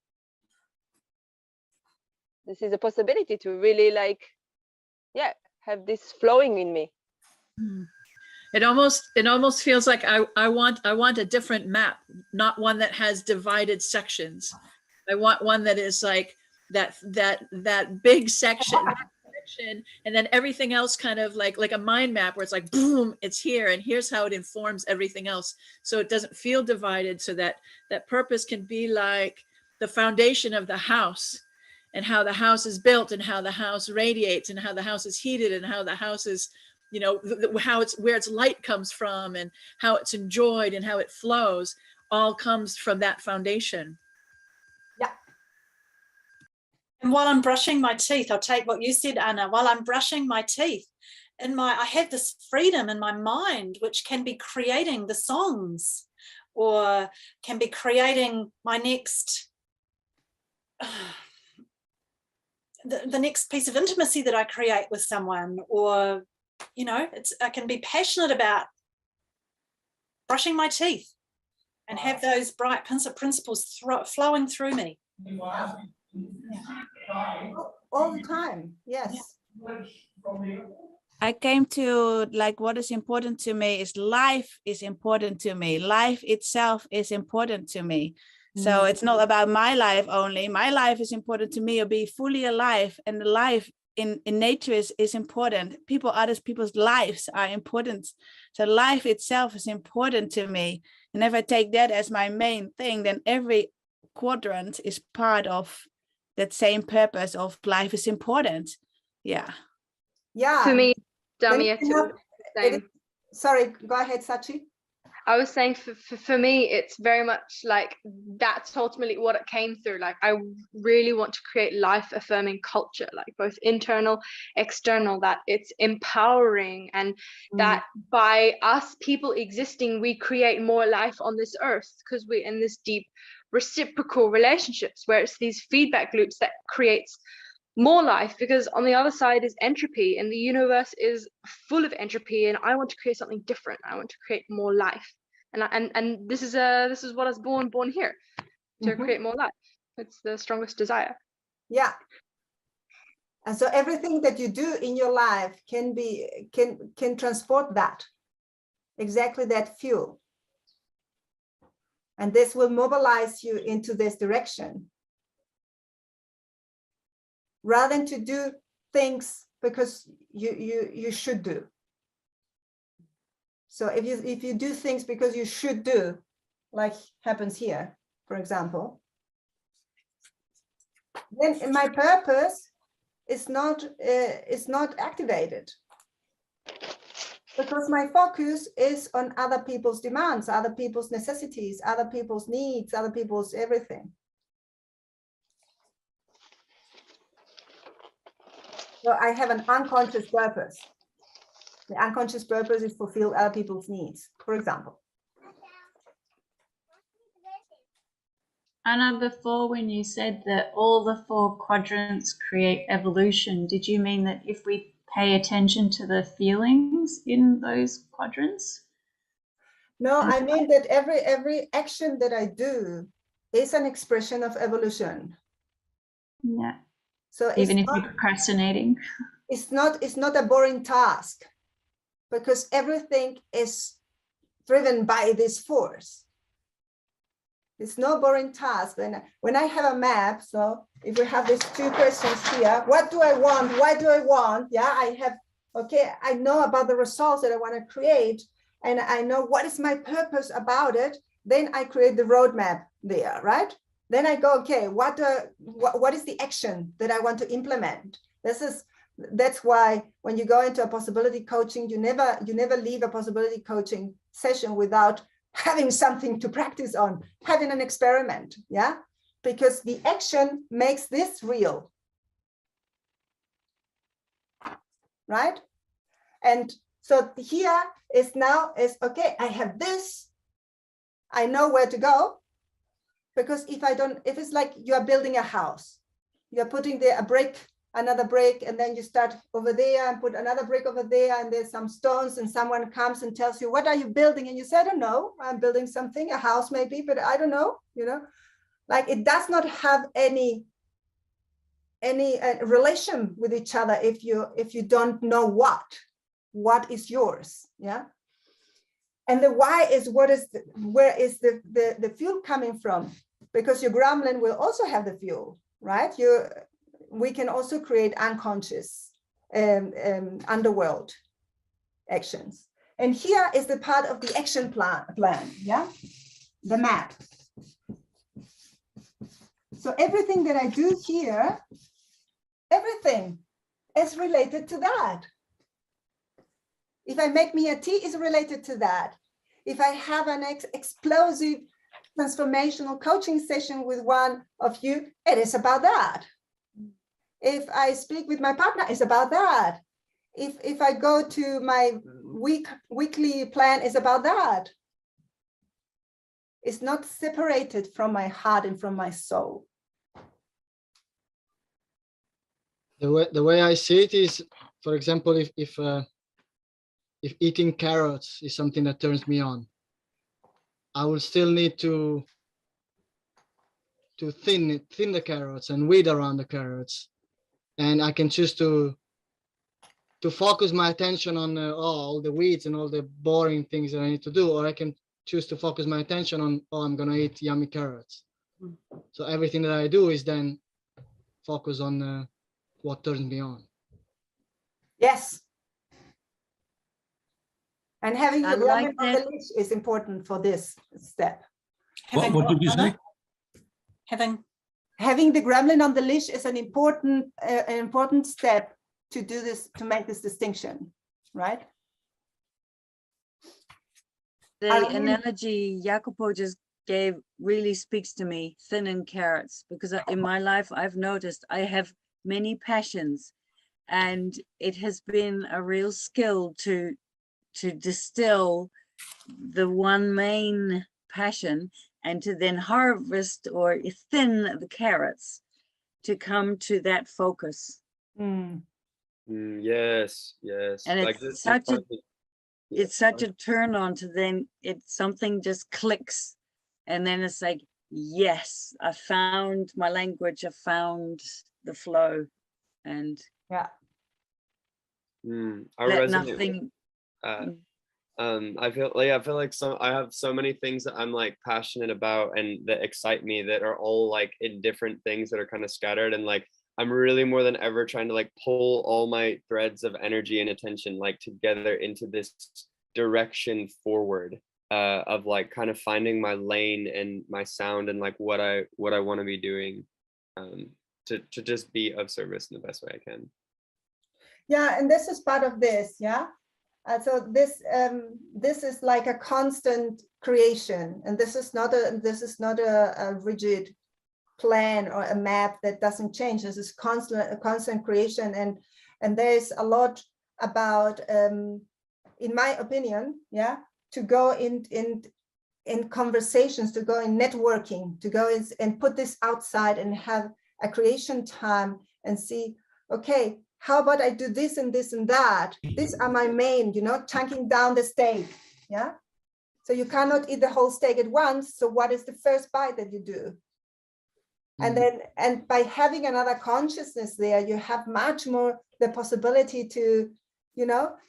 S10: this is a possibility to really like, yeah, have this flowing in me.
S5: It almost feels like I want a different map, not one that has divided sections. I want one that is like that big section, and then everything else kind of like a mind map where it's like, boom, it's here, and here's how it informs everything else. So it doesn't feel divided, so that purpose can be like the foundation of the house, and how the house is built, and how the house radiates, and how the house is heated, and how the house is, you know, how it's, where its light comes from, and how it's enjoyed, and how it flows, all comes from that foundation.
S1: Yeah.
S6: And while I'm brushing my teeth, I'll take what you said, Anna. While I'm brushing my teeth, I have this freedom in my mind, which can be creating the songs, or can be creating my next, the next piece of intimacy that I create with someone, or, you know, I can be passionate about brushing my teeth and have those bright principles flowing through me.
S1: All the time, yes.
S2: I came to like, what is important to me is life is important to me. Life itself is important to me. So it's not about my life only. My life is important to me, or be fully alive, and the life in nature is important. Other people's lives are important. So life itself is important to me. And if I take that as my main thing, then every quadrant is part of that same purpose of life is important. Yeah.
S1: Yeah.
S11: For me,
S1: Then
S11: Damia,
S1: you know, sorry, go ahead, Sachi.
S11: I was saying for me, it's very much like that's ultimately what it came through. Like, I really want to create life affirming culture, like both internal, external, that it's empowering, and that by us people existing, we create more life on this earth, because we're in this deep reciprocal relationships where it's these feedback loops that creates more life, because on the other side is entropy, and the universe is full of entropy, and I want to create something different. I want to create more life, and this is what I was born here to create more life. It's the strongest desire.
S1: Yeah. And so everything that you do in your life can transport that, exactly that fuel, and this will mobilize you into this direction, rather than to do things because you should do. So if you do things because you should do, like happens here, for example, then my purpose is not activated, because my focus is on other people's demands, other people's necessities, other people's needs, other people's everything. So I have an unconscious purpose. The unconscious purpose is fulfill other people's needs, for example.
S13: Anna, before when you said that all the 4 quadrants create evolution, did you mean that if we pay attention to the feelings in those quadrants?
S1: No, I mean that every action that I do is an expression of evolution.
S13: Yeah.
S1: So
S13: even if you're procrastinating,
S1: it's not a boring task, because everything is driven by this force. It's no boring task. When I have a map, so if we have these 2 questions here, what do I want? Why do I want? Yeah, I have, okay, I know about the results that I want to create, and I know what is my purpose about it. Then I create the roadmap there, right? Then I go, okay, what is the action that I want to implement? That's why when you go into a possibility coaching, you never leave a possibility coaching session without having something to practice on, having an experiment, yeah? Because the action makes this real, right? And so here is okay, I have this, I know where to go, Because if it's like you are building a house, you're putting there a brick, another brick, and then you start over there and put another brick over there, and there's some stones, and someone comes and tells you, what are you building? And you say, I don't know, I'm building something, a house maybe, but I don't know, you know, like it does not have any relation with each other if you don't know what is yours. Yeah. And the why is where is the fuel coming from? Because your gremlin will also have the fuel, right? We can also create unconscious underworld actions. And here is the part of the action plan, yeah? The map. So everything that I do here, everything is related to that. If I make me a tea, is related to that. If I have an explosive transformational coaching session with one of you, it is about that. If I speak with my partner, it's about that. If I go to my weekly plan, it's about that. It's not separated from my heart and from my soul.
S4: The way I see it is, for example, if eating carrots is something that turns me on, I will still need to thin the carrots and weed around the carrots, and I can choose to focus my attention on all the weeds and all the boring things that I need to do, or I can choose to focus my attention on, I'm gonna eat yummy carrots. So everything that I do is then focus on what turns me on.
S1: Yes. And having your gremlin
S7: like
S1: on the leash is important for this step.
S12: What did you say?
S1: Having the gremlin on the leash is an important step to do this, to make this distinction, right?
S7: The analogy Jacopo just gave really speaks to me, thinning carrots, because in my life, I've noticed I have many passions, and it has been a real skill to distill the one main passion and to then harvest or thin the carrots to come to that focus.
S14: Yes, yes.
S7: And
S14: like
S7: it's such a turn on to then something just clicks, and then it's like, yes, I found my language, I found the flow, and
S1: yeah.
S14: I
S7: let
S14: resonate
S7: nothing.
S14: I feel like I have so many things that I'm like passionate about and that excite me that are all like in different things that are kind of scattered, and like I'm really more than ever trying to like pull all my threads of energy and attention like together into this direction forward of like kind of finding my lane and my sound and like what I want to be doing to just be of service in the best way I can.
S1: Yeah, and this is part of this, yeah. So this is like a constant creation, and this is not a rigid plan or a map that doesn't change. This is a constant creation, and there's a lot about, in my opinion, yeah, to go in conversations, to go in networking, to go in and put this outside and have a creation time and see, okay, how about I do this and this and that? These are my main, chunking down the steak, yeah? So you cannot eat the whole steak at once. So what is the first bite that you do? And by having another consciousness there, you have much more the possibility to,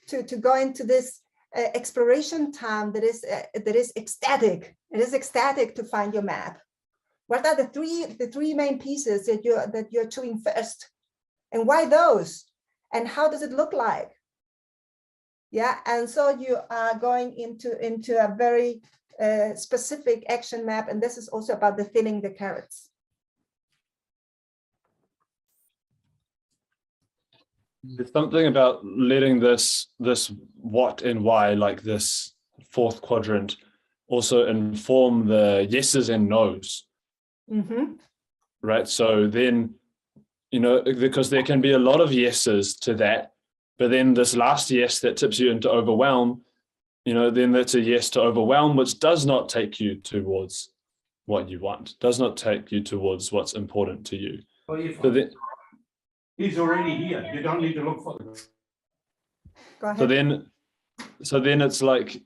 S1: to go into this exploration time that is ecstatic. It is ecstatic to find your map. What are the three main pieces that you're chewing first? And why those? And how does it look like? Yeah, and so you are going into a very specific action map, and this is also about the thinning the carrots.
S3: There's something about letting this what and why, like this fourth quadrant, also inform the yeses and nos.
S1: Mm-hmm.
S3: Right. So then, because there can be a lot of yeses to that, but then this last yes that tips you into overwhelm, then that's a yes to overwhelm, which does not take you towards what you want, does not take you towards what's important to you.
S12: So then, he's already here. You don't need to look for them.
S1: Go ahead.
S3: So then it's like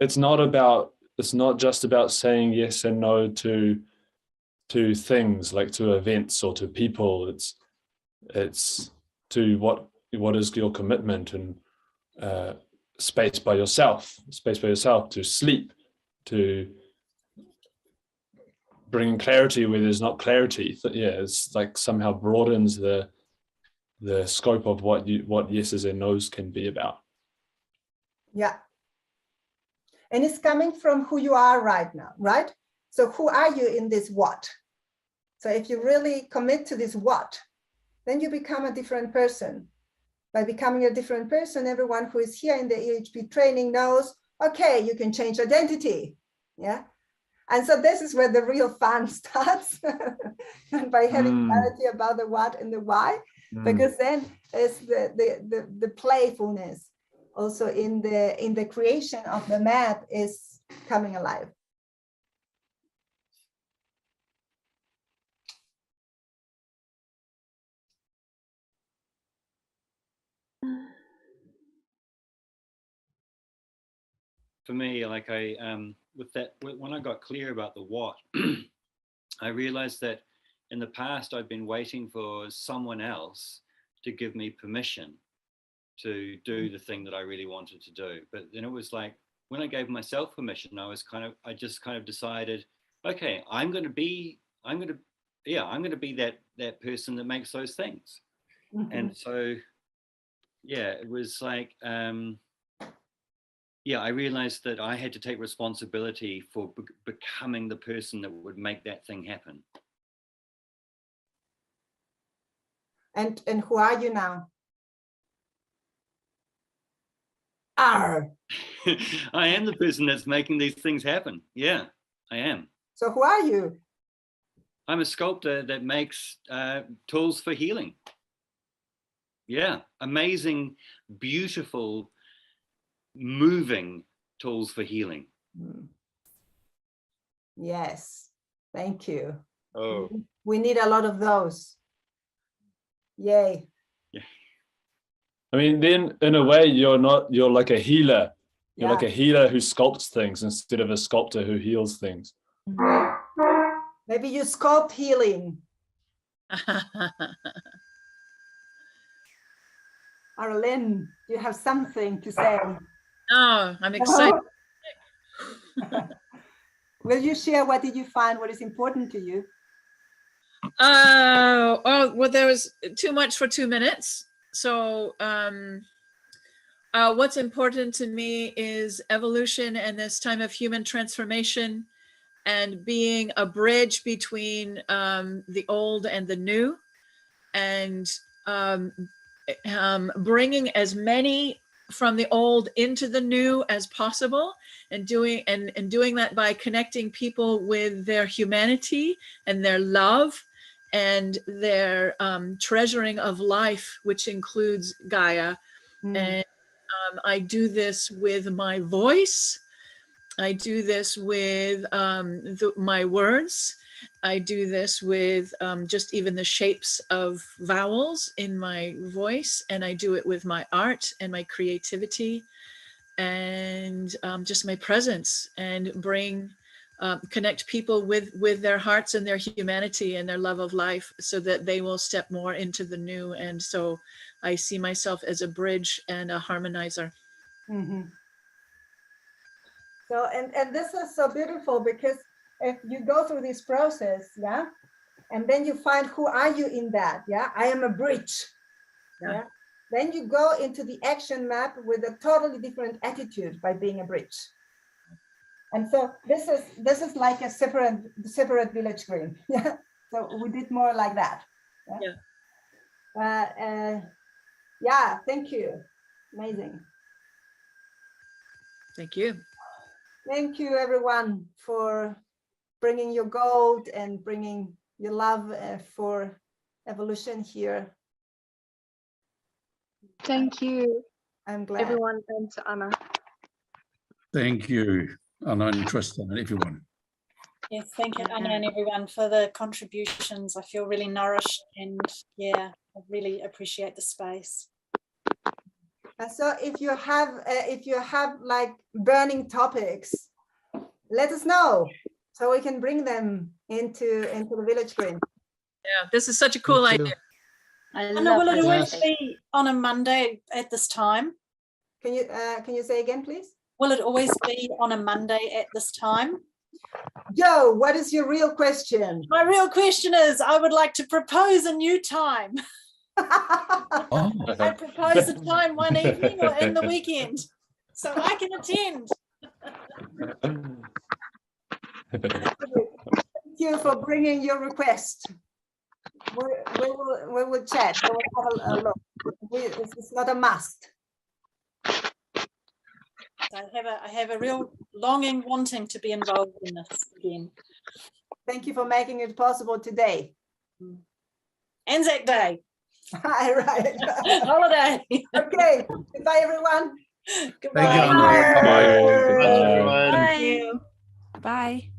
S3: it's not just about saying yes and no to things, like to events or to people. It's to what is your commitment, and space by yourself to sleep, to bringing clarity where there's not clarity. Yeah, it's like somehow broadens the scope of what yeses and nos can be about.
S1: Yeah. And it's coming from who you are right now, right? So who are you in this what? So if you really commit to this what, then you become a different person. By becoming a different person, everyone who is here in the EHP training knows, okay, you can change identity. Yeah. And so this is where the real fun starts. And by having clarity about the what and the why, because then it's the playfulness also in the creation of the map is coming alive.
S8: For me, like when I got clear about the what, I realized that in the past I've been waiting for someone else to give me permission to do the thing that I really wanted to do. But then it was like, when I gave myself permission, I just kind of decided, okay, I'm going to be that person that makes those things. And so, yeah, it was like, I realized that I had to take responsibility for becoming the person that would make that thing happen.
S1: And who are you now? I
S8: am the person that's making these things happen. Yeah, I am.
S1: So who are you?
S8: I'm a sculptor that makes tools for healing. Yeah, amazing, beautiful, moving tools for healing.
S1: Yes, thank you.
S8: Oh,
S1: we need a lot of those. Yay.
S8: Yeah.
S3: I mean, then in a way, you're like a healer. You're like a healer who sculpts things instead of a sculptor who heals things.
S1: Maybe you sculpt healing. Arlene, you have something to say?
S5: Oh, I'm excited.
S1: Will you share what did you find, what is important to you?
S5: Well, there was too much for 2 minutes. So what's important to me is evolution and this time of human transformation and being a bridge between the old and the new, and bringing as many from the old into the new as possible, and doing that by connecting people with their humanity and their love and their treasuring of life, which includes Gaia. And I do this with my voice. I do this with my words. I do this with just even the shapes of vowels in my voice, and I do it with my art and my creativity and just my presence, and connect people with their hearts and their humanity and their love of life, so that they will step more into the new. And so I see myself as a bridge and a harmonizer.
S1: So, and this is so beautiful, because if you go through this process, yeah, and then you find who are you in that, yeah, I am a bridge, yeah. Then you go into the action map with a totally different attitude by being a bridge. And so this is like a separate village green, yeah. So we did more like that. Yeah. Yeah, thank you. Amazing.
S5: Thank you.
S1: Thank you, everyone, for bringing your gold and bringing your love for evolution here.
S11: Thank you.
S1: I'm glad.
S11: Everyone, and to Anna.
S12: Thank you. and I'm interested in everyone.
S6: Yes, thank you, Anna, and everyone for the contributions. I feel really nourished, and yeah, I really appreciate the space.
S1: And so if you have like burning topics, let us know so we can bring them into the village green.
S5: Yeah, this is such a cool idea.
S6: Anna, will it always be on a Monday at this time?
S1: Can you say again, please?
S6: Will it always be on a Monday at this time?
S1: Joe, what is your real question?
S6: My real question is, I would like to propose a new time. I propose a time one evening or in the weekend, so I can attend.
S1: Thank you for bringing your request. We will chat. We will have a look. It's not a must.
S6: I have a real longing, wanting to be involved in this again.
S1: Thank you for making it possible today.
S6: Anzac Day.
S1: Right.
S6: Holiday.
S1: Okay. Goodbye, everyone.
S12: Thank you, Anna.
S2: Bye.
S12: Bye.
S2: Thank you. Bye.